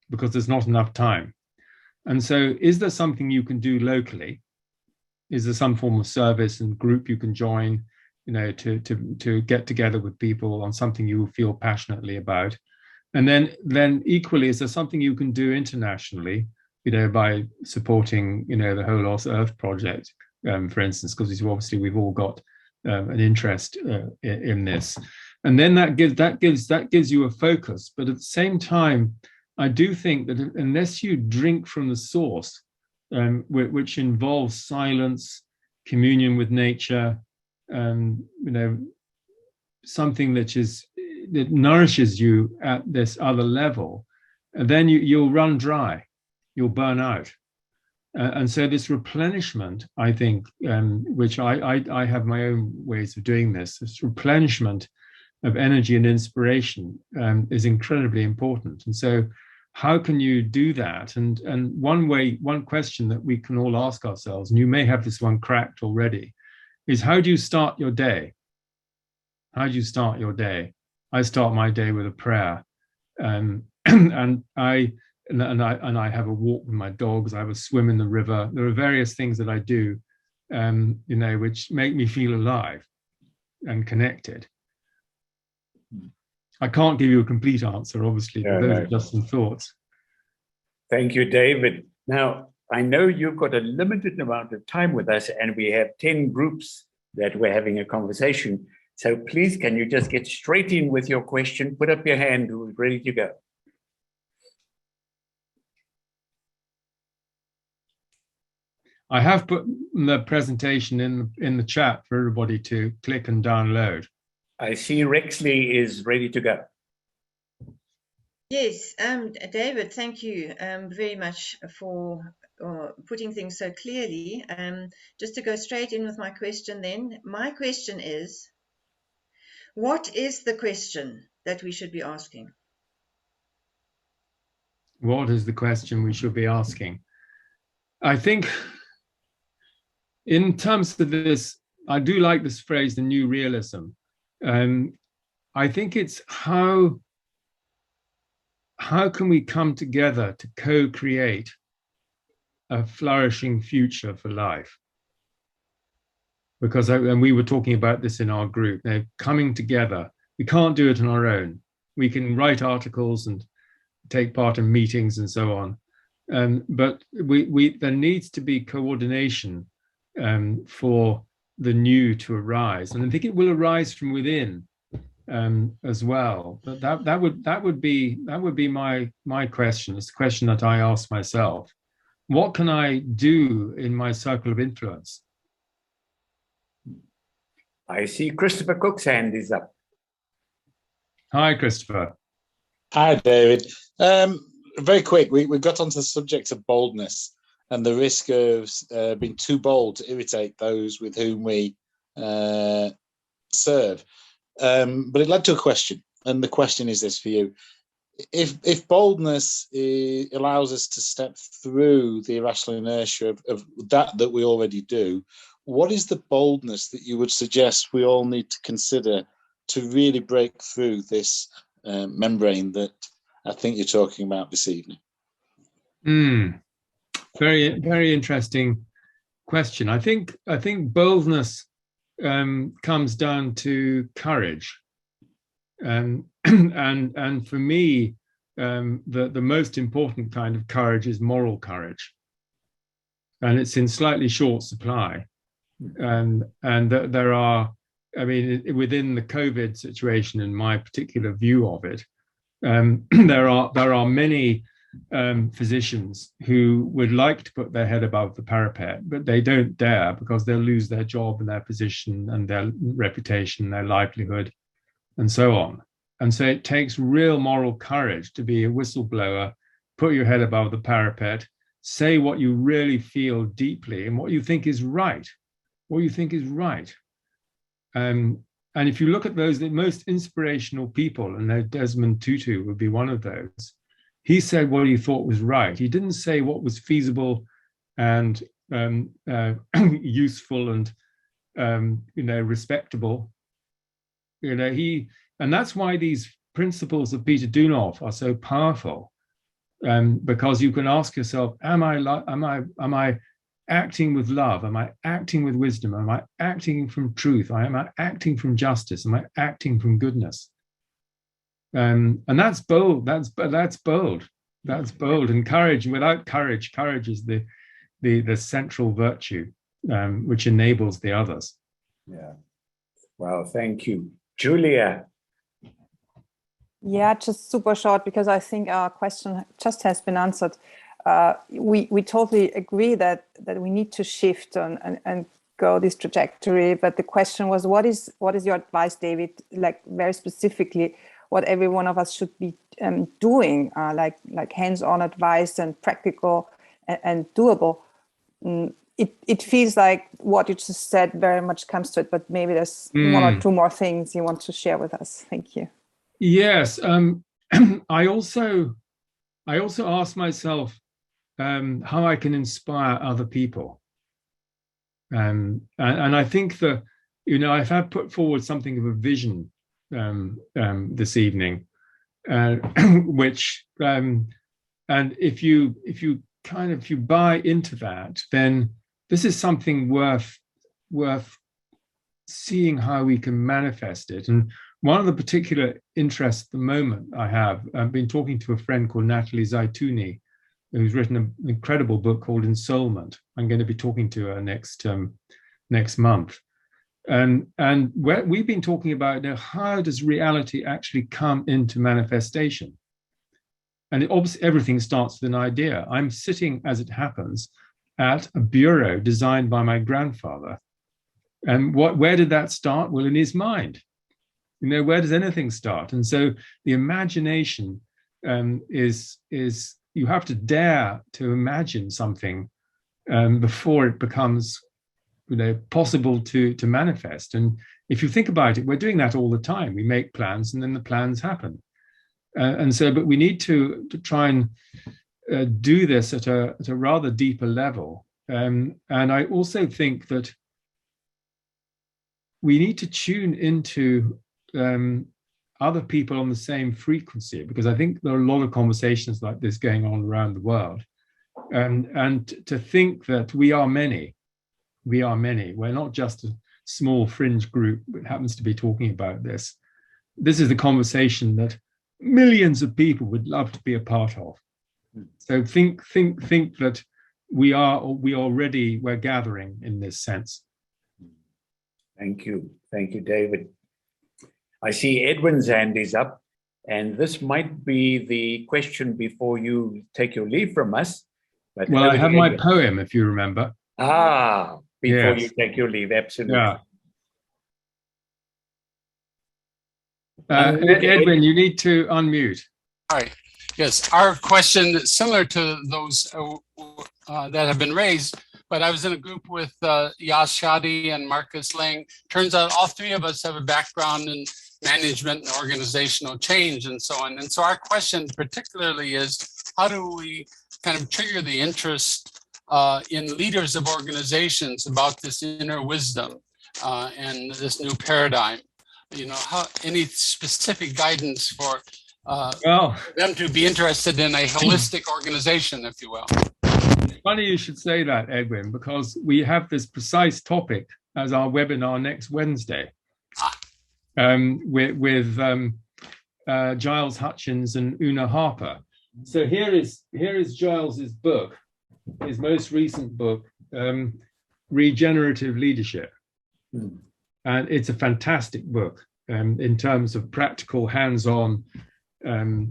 because there's not enough time. And so, is there something you can do locally? Is there some form of service and group you can join, you know, to get together with people on something you feel passionately about? And then equally, is there something you can do internationally, you know, by supporting, you know, the Whole Earth Project, for instance, because obviously we've all got an interest in this. And then that gives you a focus. But at the same time, I do think that unless you drink from the source, which involves silence, communion with nature, you know, something that nourishes you at this other level, then you'll run dry, you'll burn out. And so this replenishment, I think, which I have my own ways of doing this replenishment of energy and inspiration is incredibly important. And so how can you do that? And one question that we can all ask ourselves, and you may have this one cracked already, is how do you start your day? How do you start your day? I start my day with a prayer, and I have a walk with my dogs. I have a swim in the river. There are various things that I do, you know, which make me feel alive and connected. I can't give you a complete answer, obviously, but those are just some thoughts. Thank you, David. Now, I know you've got a limited amount of time with us, and we have 10 groups that we're having a conversation. So please, can you just get straight in with your question? Put up your hand, who's ready to go. I have put the presentation in the chat for everybody to click and download. I see Rexley is ready to go. Yes, David, thank you very much for putting things so clearly. Just to go straight in with my question then, my question is, what is the question that we should be asking? What is the question we should be asking? I think in terms of this, I do like this phrase, the new realism. I think it's how can we come together to co-create a flourishing future for life? Because and we were talking about this in our group, they're coming together. We can't do it on our own. We can write articles and take part in meetings and so on. But there needs to be coordination for the new to arise. And I think it will arise from within as well. But that would be my question. It's the question that I ask myself. What can I do in my circle of influence? I see Christopher Cook's hand is up. Hi, Christopher. Hi, David. Very quick, we got onto the subject of boldness and the risk of being too bold to irritate those with whom we serve. But it led to a question, and the question is this for you. If boldness allows us to step through the irrational inertia of that we already do, what is the boldness that you would suggest we all need to consider to really break through this membrane that I think you're talking about this evening? Very, very interesting question. I think boldness comes down to courage, and for me, the most important kind of courage is moral courage, and it's in slightly short supply. And there are, I mean, within the COVID situation, in my particular view of it, there are many physicians who would like to put their head above the parapet, but they don't dare because they'll lose their job and their position and their reputation, their livelihood, and so on. And so it takes real moral courage to be a whistleblower, put your head above the parapet, say what you really feel deeply and what you think is right. What you think is right. And if you look at those, the most inspirational people, and Desmond Tutu would be one of those, he said what he thought was right. He didn't say what was feasible and useful and respectable. And that's why these principles of Peter Dunhoff are so powerful, because you can ask yourself, am I acting with love? Am I acting with wisdom? Am I acting from truth? Am I acting from justice? Am I acting from goodness? And that's bold. That's bold. That's bold. And courage. Without courage, courage is the central virtue which enables the others. Yeah. Wow. Thank you, Julia. Yeah, just super short, because I think our question just has been answered. We totally agree that we need to shift and go this trajectory. But the question was, what is your advice, David? Like very specifically, what every one of us should be doing, like hands-on advice and practical and doable. It feels like what you just said very much comes to it, but maybe there's one or two more things you want to share with us. Thank you. Yes, I also ask myself how I can inspire other people, and I think that if I've put forward something of a vision this evening, which and if you buy into that, then this is something worth seeing how we can manifest it. And one of the particular interests at the moment I've been talking to a friend called Natalie Zaitouni, who's written an incredible book called Ensoulment. I'm going to be talking to her next month. And we've been talking about how does reality actually come into manifestation? And obviously everything starts with an idea. I'm sitting, as it happens, at a bureau designed by my grandfather. And where did that start? Well, in his mind. Where does anything start? And so the imagination is you have to dare to imagine something before it becomes possible to manifest. And if you think about it, we're doing that all the time. We make plans and then the plans happen. But we need to try and do this at a rather deeper level. And I also think that we need to tune into other people on the same frequency, because I think there are a lot of conversations like this going on around the world, and to think that we are many. We're not just a small fringe group that happens to be talking about this. This is the conversation that millions of people would love to be a part of. So think that we're gathering in this sense. Thank you, David. I see Edwin's hand is up, and this might be the question before you take your leave from us. But well, I have my poem, if you remember. Before yes. You take your leave, absolutely. Yeah. Edwin, you need to unmute. All right. Yes, our question is similar to those that have been raised, but I was in a group with Yas Shadi and Marcus Lang. Turns out all three of us have a background in management and organizational change and so on. And so our question particularly is, how do we kind of trigger the interest in leaders of organizations about this inner wisdom and this new paradigm? You know, how, any specific guidance for them to be interested in a holistic organization, if you will? It's funny you should say that, Edwin, because we have this precise topic as our webinar next Wednesday with Giles Hutchins and Una Harper. So here is Giles's book, his most recent book, Regenerative Leadership. And it's a fantastic book in terms of practical, hands-on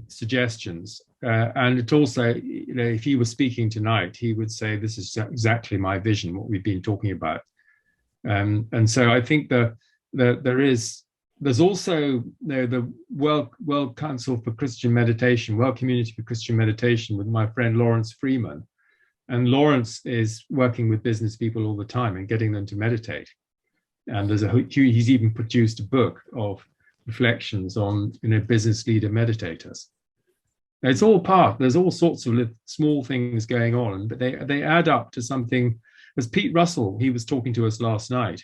suggestions. And it also, you know, if he was speaking tonight, he would say, this is exactly my vision, what we've been talking about. And so I think there's also, you know, the World Council for Christian Meditation, World Community for Christian Meditation with my friend Lawrence Freeman. And Lawrence is working with business people all the time and getting them to meditate. And he's even produced a book of reflections on, you know, business leader meditators. It's all there's all sorts of small things going on, but they add up to something. As Pete Russell, he was talking to us last night,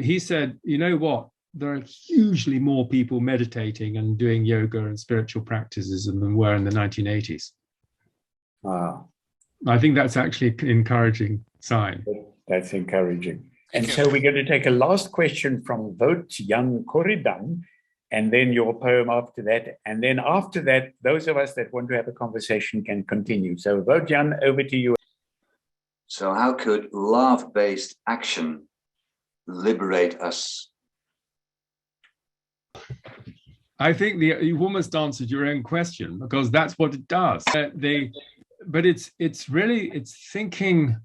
he said, you know what, there are hugely more people meditating and doing yoga and spiritual practices than were in the 1980s. Wow. I think that's actually an encouraging sign. That's encouraging. And so we're going to take a last question from Vote Jan Corridan, and then your poem after that. And then after that, those of us that want to have a conversation can continue. So Vote Jan, over to you. So how could love-based action liberate us? I think you've almost answered your own question, because that's what it does. But it's thinking.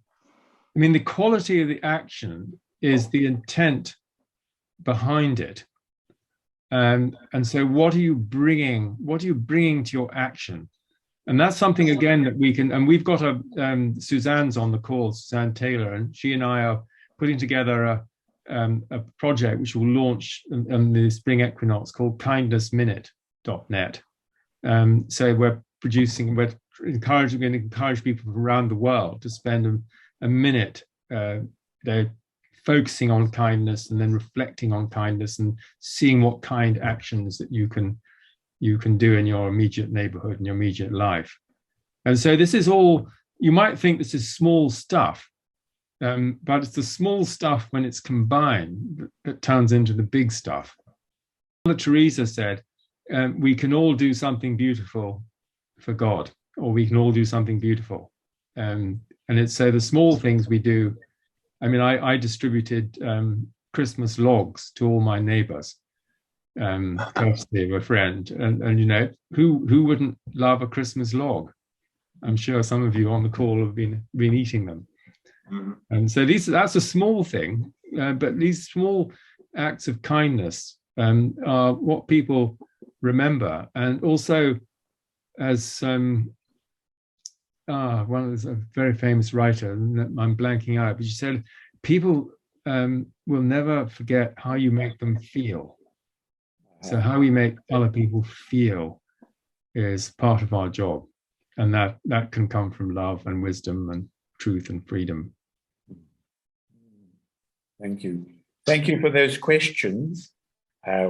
I mean, the quality of the action is the intent behind it. And so what are you bringing to your action? And that's something, again, that we can, and we've got Suzanne's on the call, Suzanne Taylor, and she and I are putting together a project which will launch in the spring equinox called kindnessminute.net. So we're encourage people from around the world to spend a minute they're focusing on kindness and then reflecting on kindness and seeing what kind actions that you can do in your immediate neighborhood and your immediate life. And so this is all, you might think this is small stuff, but it's the small stuff when it's combined that turns into the big stuff. Mother Teresa said, we can all do something beautiful for God, or we can all do something beautiful. And it's so the small things we do. I mean, I distributed Christmas logs to all my neighbors, courtesy of a friend. And you know, who wouldn't love a Christmas log? I'm sure some of you on the call have been eating them. Mm-hmm. And so that's a small thing, but these small acts of kindness are what people remember. And also, as one of a very famous writer, I'm blanking out, but she said, people will never forget how you make them feel. So how we make other people feel is part of our job. And that can come from love and wisdom and truth and freedom. Thank you. Thank you for those questions.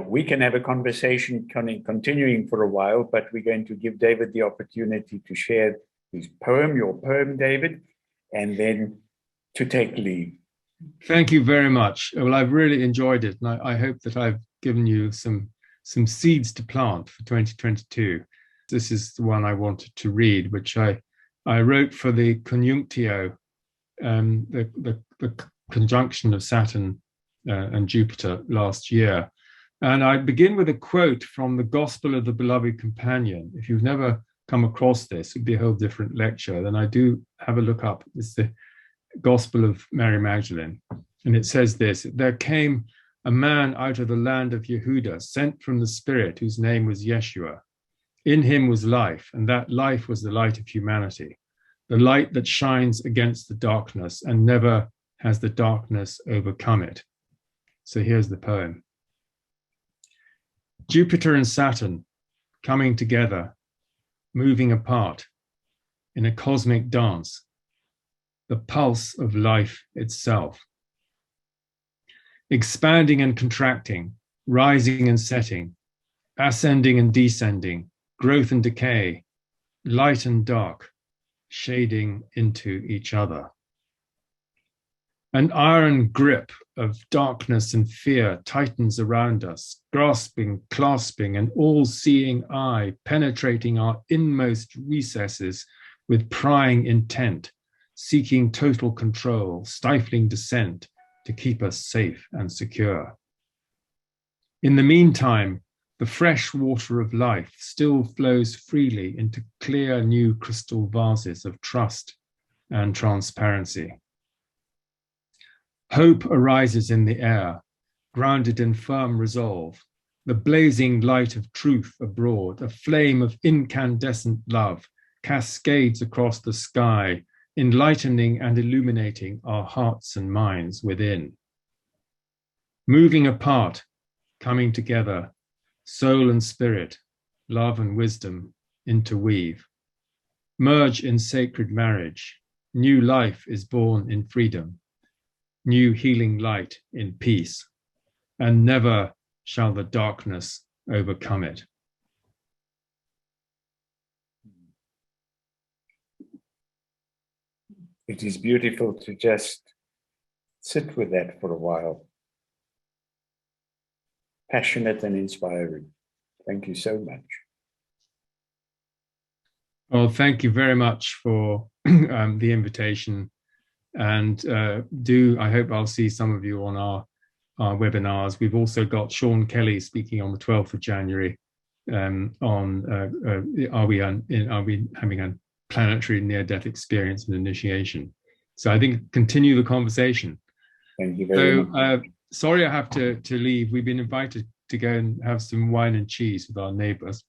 We can have a conversation continuing for a while, but we're going to give David the opportunity to share his poem, your poem, David, and then to take leave. Thank you very much. Well, I've really enjoyed it, and I hope that I've given you some seeds to plant for 2022. This is the one I wanted to read, which I wrote for the conjunctio, the conjunction of Saturn and Jupiter last year. And I begin with a quote from the Gospel of the Beloved Companion. If you've never come across this, it'd be a whole different lecture. Then I do have a look up. It's the Gospel of Mary Magdalene. And it says this: there came a man out of the land of Yehuda, sent from the Spirit, whose name was Yeshua. In him was life, and that life was the light of humanity. the light that shines against the darkness, and never has the darkness overcome it. So here's the poem. Jupiter and Saturn coming together, moving apart in a cosmic dance, the pulse of life itself. Expanding and contracting, rising and setting, ascending and descending, growth and decay, light and dark, shading into each other. An iron grip of darkness and fear tightens around us, grasping, clasping, an all-seeing eye penetrating our inmost recesses with prying intent, seeking total control, stifling dissent to keep us safe and secure. In the meantime, the fresh water of life still flows freely into clear new crystal vases of trust and transparency. Hope arises in the air, grounded in firm resolve, the blazing light of truth abroad, a flame of incandescent love cascades across the sky, enlightening and illuminating our hearts and minds within. Moving apart, coming together, soul and spirit, love and wisdom interweave. Merge in sacred marriage, new life is born in freedom, new healing light in peace, and never shall the darkness overcome it. It is beautiful to just sit with that for a while. Passionate and inspiring. Thank you so much. Well, thank you very much for the invitation. And I hope I'll see some of you on our webinars. We've also got Sean Kelly speaking on the 12th of January are we having a planetary near-death experience and initiation. So I think continue the conversation. Thank you very much. Sorry I have to leave. We've been invited to go and have some wine and cheese with our neighbors.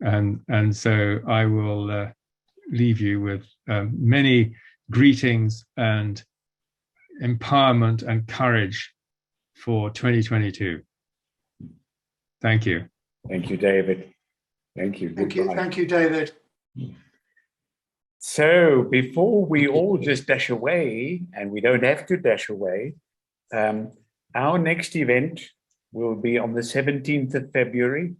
And so I will leave you with many greetings and empowerment and courage for 2022. Thank you. Thank you, David. Thank you. Thank you. Thank you, David. So before we all just dash away, and we don't have to dash away, our next event will be on the 17th of February.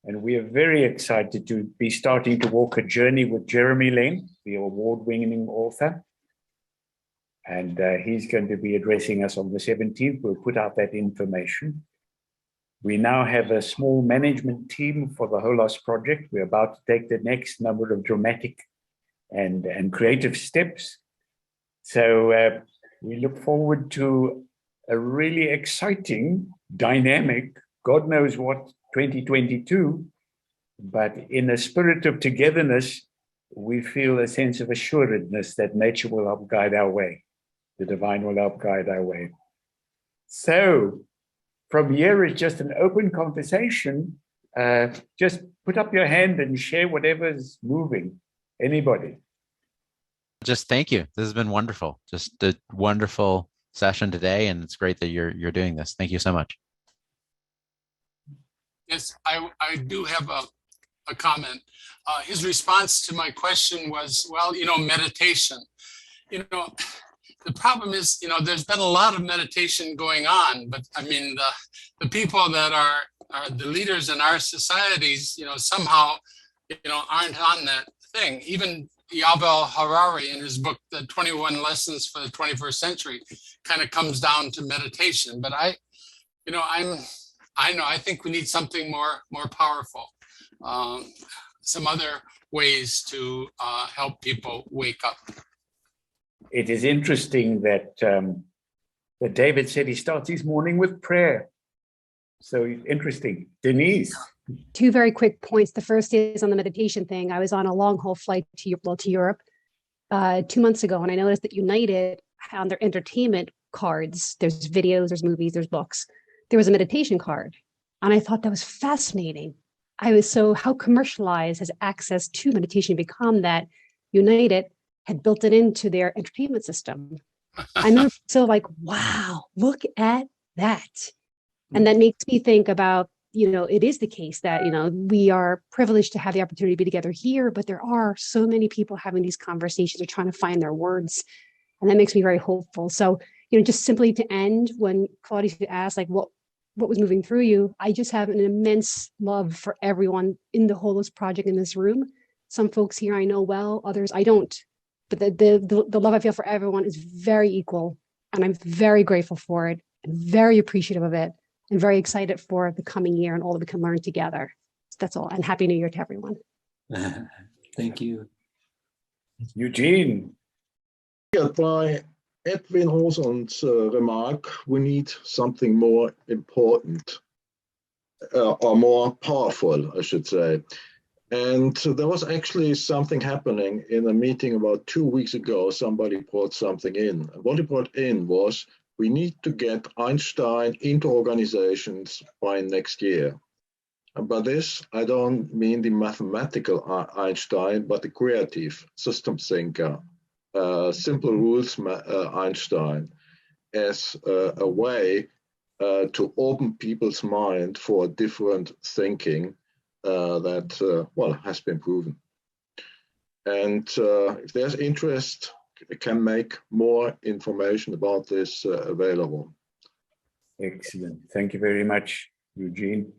And we are very excited to be starting to walk a journey with Jeremy Lane, the award-winning author. And he's going to be addressing us on the 17th. We'll put out that information. We now have a small management team for the Holos project. We're about to take the next number of dramatic and creative steps. So we look forward to a really exciting, dynamic, God knows what, 2022, but in a spirit of togetherness, we feel a sense of assuredness that nature will help guide our way. The divine will help guide our way. So from here, it's just an open conversation. Just put up your hand and share whatever's moving. Anybody? Just thank you. This has been wonderful. Just a wonderful session today, and it's great that you're doing this. Thank you so much. Yes, I do have a comment. His response to my question was, well, meditation. The problem is, there's been a lot of meditation going on, but I mean, the people that are the leaders in our societies, somehow, aren't on that thing. Even Yuval Harari in his book, The 21 Lessons for the 21st Century, kind of comes down to meditation. But I think we need something more powerful, some other ways to help people wake up. It is interesting that that David said he starts his morning with prayer. So interesting. Denise. Two very quick points. The first is on the meditation thing. I was on a long haul flight to Europe 2 months ago, and I noticed that United on their entertainment cards, there's videos, there's movies, there's books. There was a meditation card, and I thought that was fascinating. How commercialized has access to meditation become that United had built it into their entertainment system. I remember so like, wow, look at that. And that makes me think about, it is the case that, we are privileged to have the opportunity to be together here, but there are so many people having these conversations, they're trying to find their words. And that makes me very hopeful. So, just simply to end, when Claudius asked, like, what was moving through you, I just have an immense love for everyone in the Holos Project in this room. Some folks here I know well, others I don't. But the love I feel for everyone is very equal. And I'm very grateful for it and very appreciative of it and very excited for the coming year and all that we can learn together. So that's all. And Happy New Year to everyone. Thank you. Eugene. By Edwin Hawson's remark, we need something more important or more powerful, I should say. And there was actually something happening in a meeting about 2 weeks ago. Somebody brought something in. What he brought in was, we need to get Einstein into organizations by next year. And by this, I don't mean the mathematical Einstein, but the creative system thinker, simple rules Einstein, as a way to open people's mind for different thinking that has been proven. And if there's interest, I can make more information about this available. Excellent. Thank you very much, Eugene.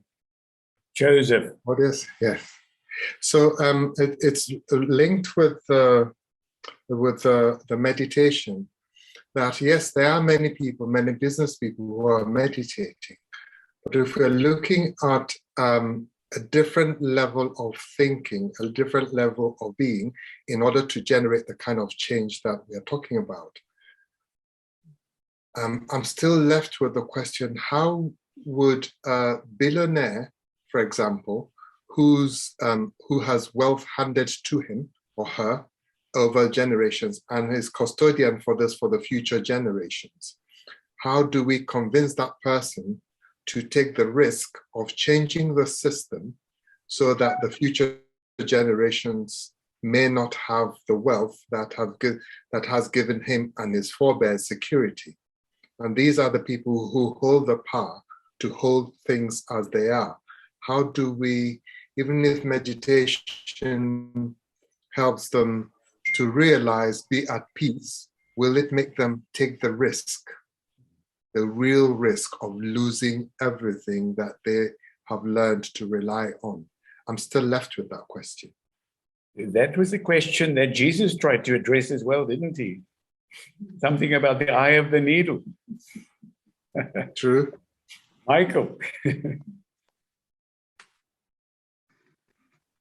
Joseph. What is? Yes. So it's linked with the meditation. That yes, there are many people, many business people who are meditating, but if we're looking at a different level of thinking, a different level of being, in order to generate the kind of change that we are talking about. I'm still left with the question, how would a billionaire, for example, who has wealth handed to him or her over generations and is custodian for this for the future generations, how do we convince that person to take the risk of changing the system so that the future generations may not have the wealth that has given him and his forebears security? And these are the people who hold the power to hold things as they are. How do we, even if meditation helps them to realize, be at peace, will it make them take the risk? The real risk of losing everything that they have learned to rely on? I'm still left with that question. That was a question that Jesus tried to address as well, didn't he? Something about the eye of the needle. True. Michael.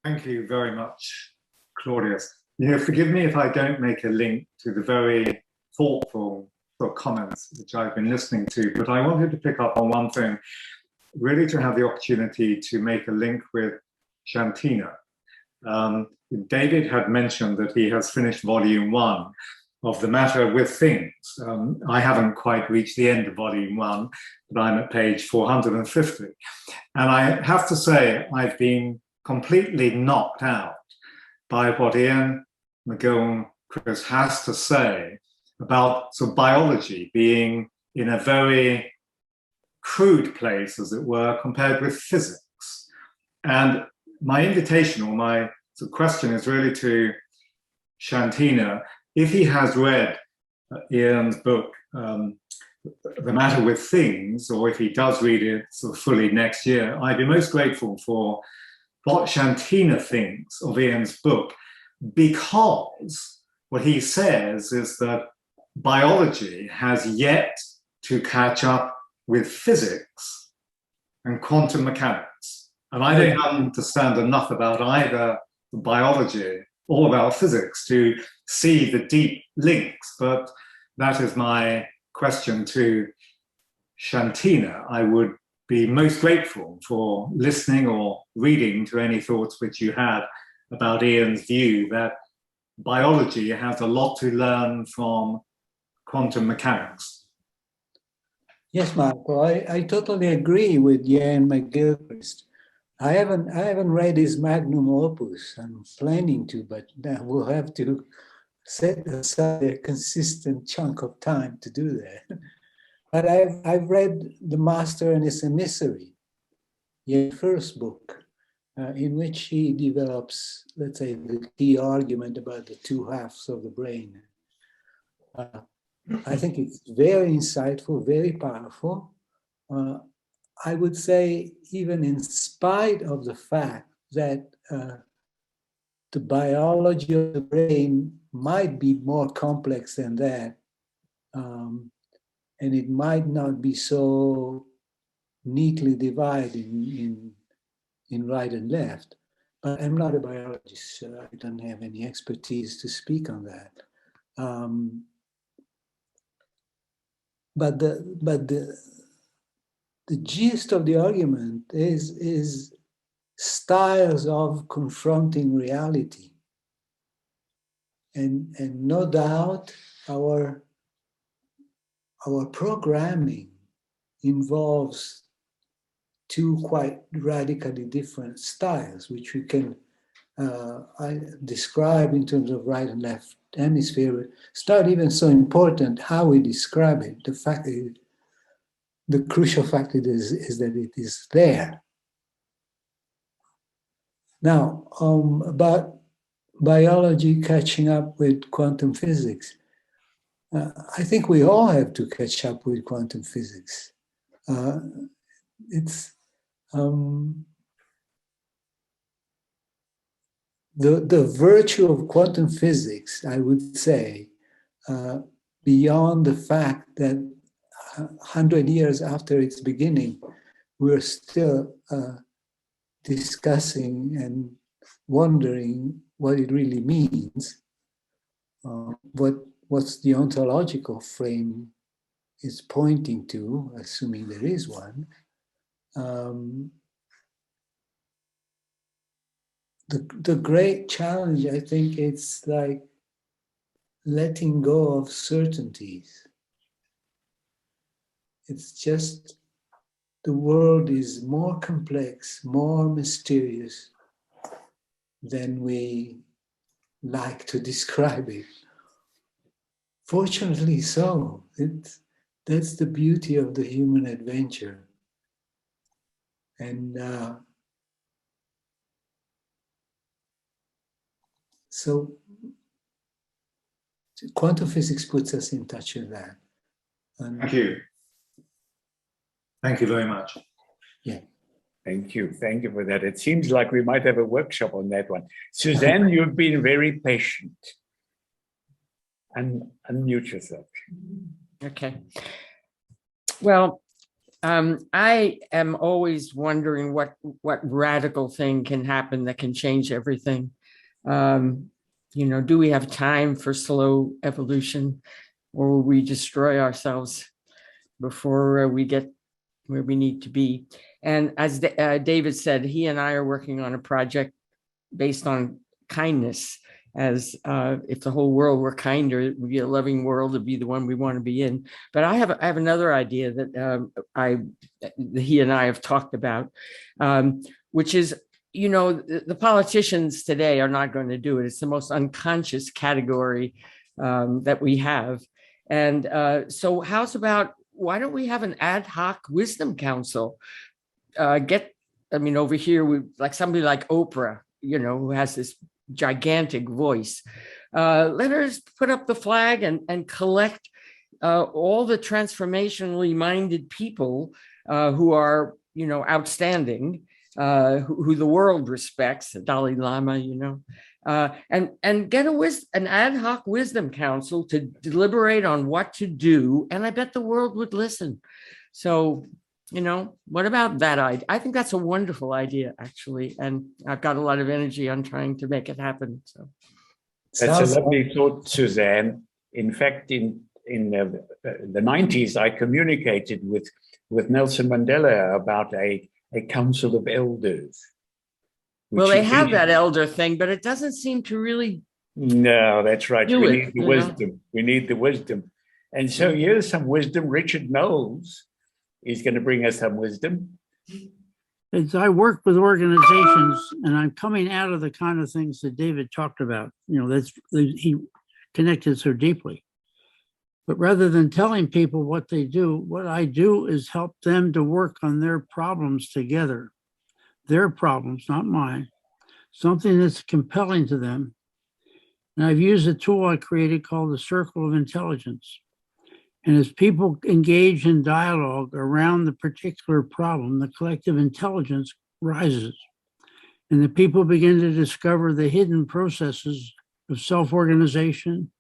Thank you very much, Claudius. Forgive me if I don't make a link to the very thoughtful comments which I've been listening to, but I wanted to pick up on one thing, really to have the opportunity to make a link with Shantina. David had mentioned that he has finished volume 1 of The Matter with Things. I haven't quite reached the end of volume 1, but I'm at page 450. And I have to say, I've been completely knocked out by what Ian McGowan Chris has to say about biology being in a very crude place, as it were, compared with physics. And my invitation, or my question, is really to Shantina. If he has read Ian's book, The Matter with Things, or if he does read it fully next year, I'd be most grateful for what Shantina thinks of Ian's book, because what he says is that biology has yet to catch up with physics and quantum mechanics. And I don't understand enough about either biology or about physics to see the deep links, but that is my question to Shantina. I would be most grateful for listening or reading to any thoughts which you had about Ian's view that biology has a lot to learn from quantum mechanics. Yes, Marco, I totally agree with Ian McGilchrist. I haven't read his magnum opus. I'm planning to, but we'll have to set aside a consistent chunk of time to do that. But I've read The Master and His Emissary, the first book, in which he develops, let's say, the key argument about the two halves of the brain. I think it's very insightful, very powerful. I would say, even in spite of the fact that the biology of the brain might be more complex than that, and it might not be so neatly divided in right and left. But I'm not a biologist, so I don't have any expertise to speak on that. But the gist of the argument is styles of confronting reality. And no doubt our programming involves two quite radically different styles, which we can describe in terms of right and left hemisphere. It's not even so important how we describe it. The fact is, the crucial fact is that it is there. Now, about biology catching up with quantum physics, I think we all have to catch up with quantum physics. It's the virtue of quantum physics, I would say, beyond the fact that 100 years after its beginning, we're still discussing and wondering what it really means, what's the ontological frame is pointing to, assuming there is one. The great challenge, I think, it's like letting go of certainties. It's just the world is more complex, more mysterious than we like to describe it. Fortunately so. That's the beauty of the human adventure. And so quantum physics puts us in touch with that. And thank you. Thank you very much. Yeah. Thank you. Thank you for that. It seems like we might have a workshop on that one. Suzanne, you've been very patient. And unmute yourself. Okay. Well, I am always wondering what radical thing can happen that can change everything. Do we have time for slow evolution, or will we destroy ourselves before we get where we need to be? And as David said, he and I are working on a project based on kindness. As if the whole world were kinder, it would be a loving world, it'd be the one we want to be in. But I have another idea that he and I have talked about, which is, the politicians today are not going to do it. It's the most unconscious category that we have. And so why don't we have an ad hoc wisdom council? Over here, like somebody like Oprah, who has this gigantic voice. Let her put up the flag and collect all the transformationally minded people who are, outstanding, who the world respects, the Dalai Lama, and get an ad hoc wisdom council to deliberate on what to do. And I bet the world would listen. So, what about that idea? I think that's a wonderful idea, actually. And I've got a lot of energy on trying to make it happen. So that's a lovely thought, Suzanne. In fact, in the 90s, I communicated with Nelson Mandela about a council of elders. Well, they have that elder thing, but it doesn't seem to really. No, that's right. We need the wisdom. We need the wisdom. And so here's some wisdom. Richard Knowles is going to bring us some wisdom. As I work with organizations, and I'm coming out of the kind of things that David talked about. He connected so deeply. But rather than telling people what they do, what I do is help them to work on their problems together. Their problems, not mine. Something that's compelling to them. And I've used a tool I created called the Circle of Intelligence. And as people engage in dialogue around the particular problem, the collective intelligence rises. And the people begin to discover the hidden processes of self-organization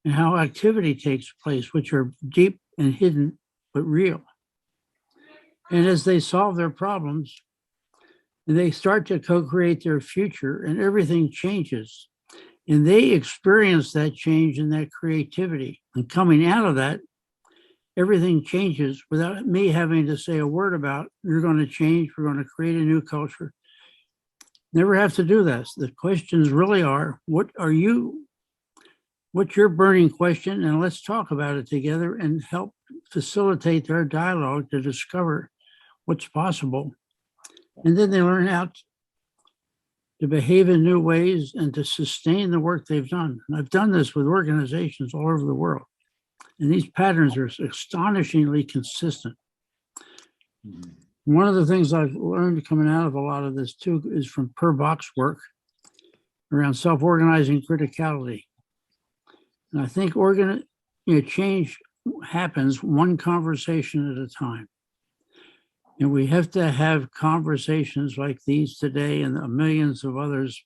and how activity takes place, which are deep and hidden, but real. And as they solve their problems, they start to co-create their future, and everything changes. And they experience that change and that creativity. And coming out of that, everything changes without me having to say a word about, you're going to change, we're going to create a new culture. Never have to do that. The questions really are, what's your burning question? And let's talk about it together and help facilitate their dialogue to discover what's possible. And then they learn how to behave in new ways and to sustain the work they've done. And I've done this with organizations all over the world. And these patterns are astonishingly consistent. One of the things I've learned coming out of a lot of this too is from Per Bach's work around self-organizing criticality. And I think change happens one conversation at a time. And we have to have conversations like these today and the millions of others.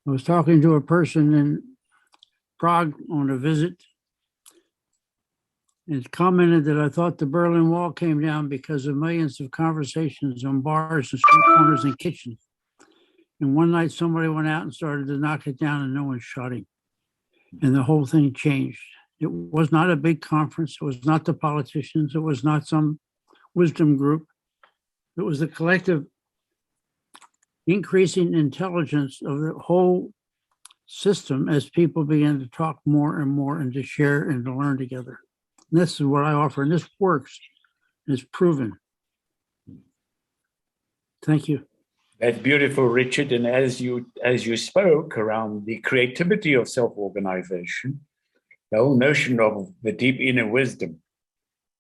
I was talking to a person in Prague on a visit, and commented that I thought the Berlin Wall came down because of millions of conversations on bars and street corners and kitchens. And one night somebody went out and started to knock it down and no one shot him. And the whole thing changed. It was not a big conference. It was not the politicians. It was not some wisdom group. It was the collective increasing intelligence of the whole system as people began to talk more and more and to share and to learn together. And this is what I offer, and this works. It's proven. Thank you. That's beautiful, Richard. And as you spoke around the creativity of self-organization, the whole notion of the deep inner wisdom,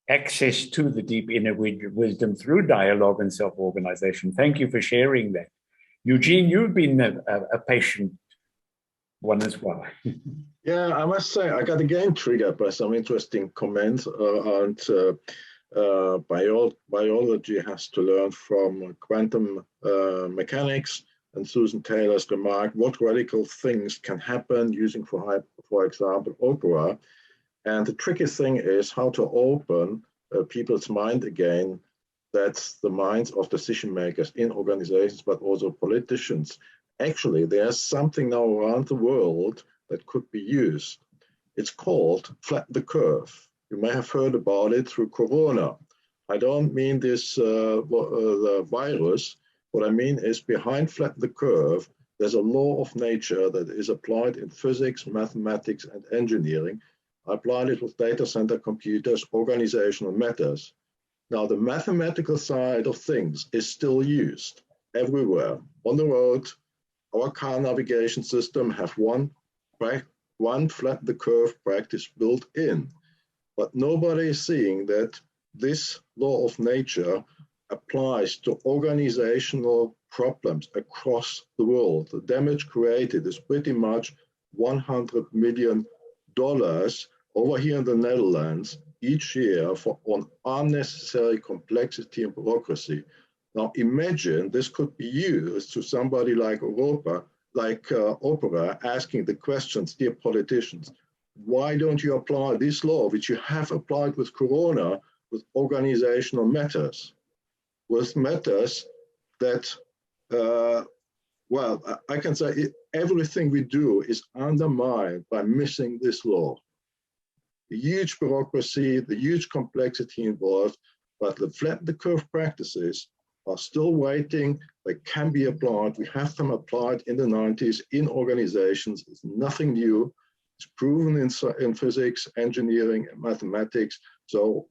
access to the deep inner wisdom through dialogue and self-organization. Thank you for sharing that. Eugene, you've been a patient one as well. Yeah, I must say, I got again triggered by some interesting comments and biology has to learn from quantum mechanics, and Susan Taylor's remark, what radical things can happen using, for example, opera. And the tricky thing is how to open people's mind again. That's the minds of decision makers in organizations, but also politicians. Actually, there's something now around the world that could be used. It's called flatten the curve. You may have heard about it through Corona. I don't mean this the virus. What I mean is behind flatten the curve, there's a law of nature that is applied in physics, mathematics, and engineering. I applied it with data center computers, organizational matters. Now, the mathematical side of things is still used everywhere. On the road, our car navigation system have one flatten the curve practice built in. But nobody is seeing that this law of nature applies to organizational problems across the world. The damage created is pretty much $100 million over here in the Netherlands each year on unnecessary complexity and bureaucracy. Now imagine this could be used to somebody like Opera asking the questions, dear politicians, why don't you apply this law, which you have applied with Corona, with organizational matters, with matters that, well, I can say everything we do is undermined by missing this law. The huge bureaucracy, the huge complexity involved, but the flatten the curve practices are still waiting. They can be applied. We have them applied in the 90s in organizations. It's nothing new. It's proven in physics, engineering, and mathematics. So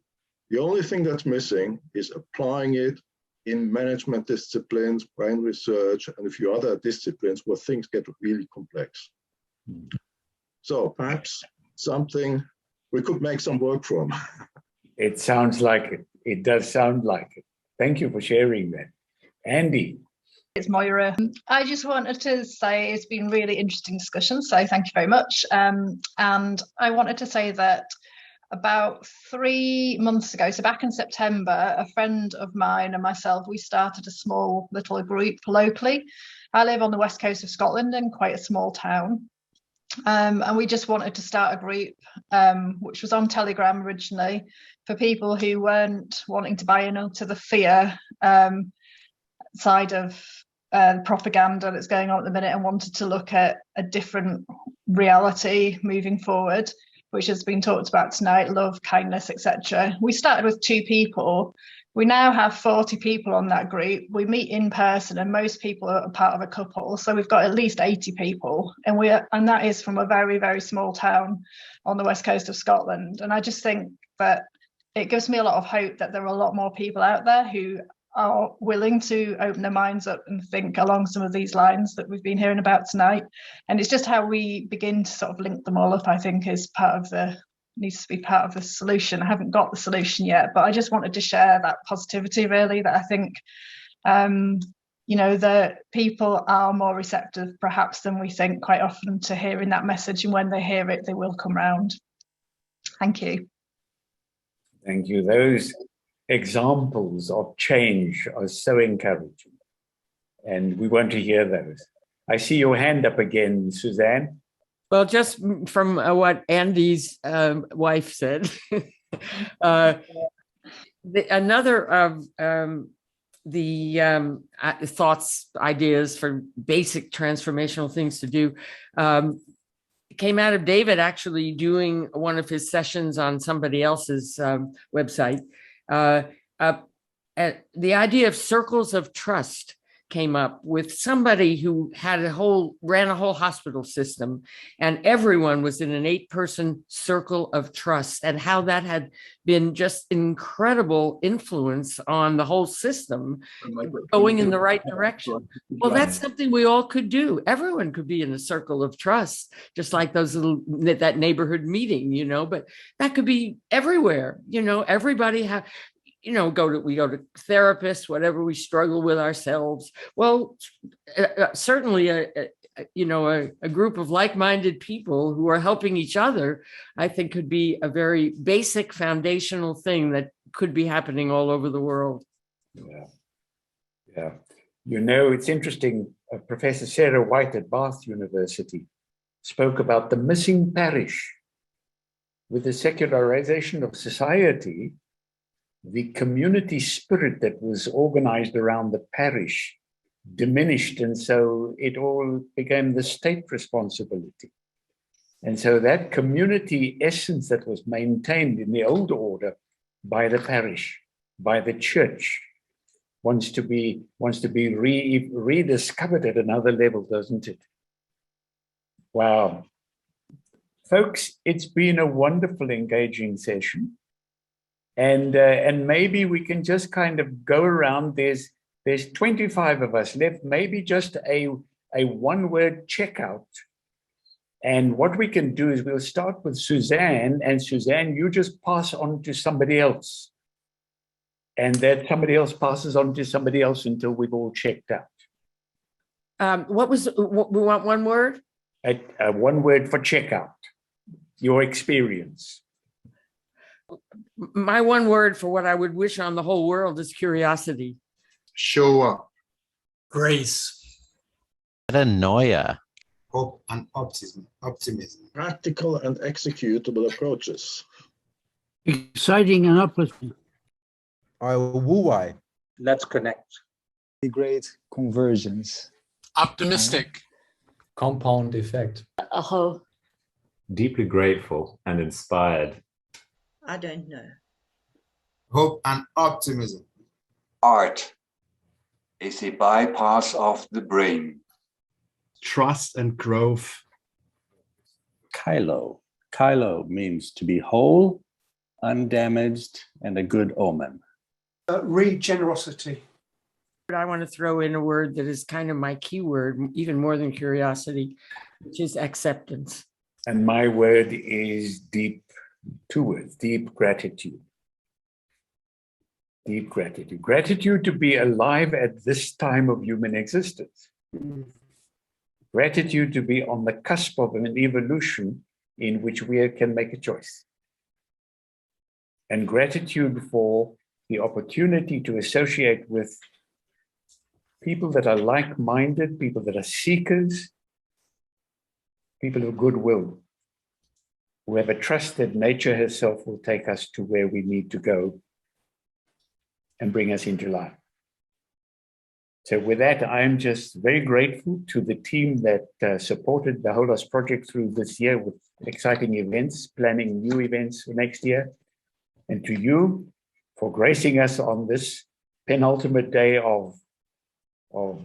the only thing that's missing is applying it in management disciplines, brain research, and a few other disciplines where things get really complex. So perhaps something we could make some work from. It sounds like it. It does sound like it. Thank you for sharing that. Andy. It's Moira. I just wanted to say it's been really interesting discussion, so thank you very much. And I wanted to say that about 3 months ago, so back in September, a friend of mine and myself, we started a small little group locally. I live on the west coast of Scotland in quite a small town. And we just wanted to start a group, which was on Telegram originally, for people who weren't wanting to buy into the fear side of propaganda that's going on at the minute and wanted to look at a different reality moving forward, which has been talked about tonight: love, kindness, etc. We started with 2 people. We now have 40 people on that group. We meet in person, and most people are part of a couple. So we've got at least 80 people, and that is from a very, very small town on the west coast of Scotland. And I just think that it gives me a lot of hope that there are a lot more people out there who are willing to open their minds up and think along some of these lines that we've been hearing about tonight. And it's just how we begin to sort of link them all up, I think, is needs to be part of the solution. I haven't got the solution yet, but I just wanted to share that positivity, really, that I think, the people are more receptive perhaps than we think quite often to hearing that message. And when they hear it, they will come round. Thank you. Thank you. Those examples of change are so encouraging, and we want to hear those. I see your hand up again, Suzanne. Well, just from what Andy's wife said, another of the thoughts, ideas for basic transformational things to do came out of David actually doing one of his sessions on somebody else's website. The idea of circles of trust came up with somebody who ran a whole hospital system, and everyone was in an 8-person circle of trust, and how that had been just incredible influence on the whole system going in the right direction. Well, that's something we all could do. Everyone could be in a circle of trust, just like that neighborhood meeting, but that could be everywhere. Everybody we go to therapists, whatever we struggle with ourselves. Well, certainly a group of like-minded people who are helping each other, I think, could be a very basic foundational thing that could be happening all over the world. Yeah. It's interesting. Professor Sarah White at Bath University spoke about the missing parish. With the secularization of society, the community spirit that was organized around the parish diminished, and so it all became the state responsibility. And so that community essence that was maintained in the old order by the parish, by the church, wants to be rediscovered at another level, doesn't it? Wow. Folks, it's been a wonderful, engaging session. And maybe we can just kind of go around. There's 25 of us left, maybe just a one-word checkout. And what we can do is we'll start with Suzanne, and Suzanne, you just pass on to somebody else. And that somebody else passes on to somebody else until we've all checked out. We want one word? One word for checkout, your experience. My one word for what I would wish on the whole world is curiosity. Show up. Grace. Metanoia. Hope and optimism. Practical and executable approaches. Exciting and uplifting. Let's connect. Great convergence. Optimistic. Compound effect. Deeply grateful and inspired. I don't know. Hope and optimism. Art is a bypass of the brain. Trust and growth. Kylo. Kylo means to be whole, undamaged, and a good omen. Regenerosity. But I want to throw in a word that is kind of my key word, even more than curiosity, which is acceptance. And my word is deep, 2 words, deep gratitude. Deep gratitude. Gratitude to be alive at this time of human existence. Gratitude to be on the cusp of an evolution in which we can make a choice. And gratitude for the opportunity to associate with people that are like-minded, people that are seekers, people of goodwill, who have a trust that nature herself will take us to where we need to go and bring us into life. So with that, I'm just very grateful to the team that supported the Holos project through this year with exciting events, planning new events for next year, and to you for gracing us on this penultimate day of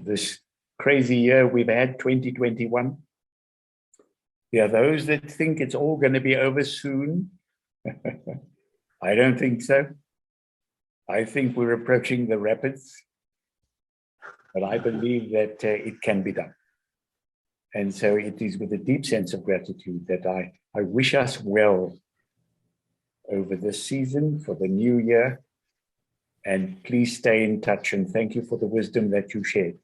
this crazy year we've had, 2021. There are those that think it's all going to be over soon. I don't think so. I think we're approaching the rapids, but I believe that it can be done. And so it is with a deep sense of gratitude that I wish us well over this season for the new year. And please stay in touch, and thank you for the wisdom that you shared.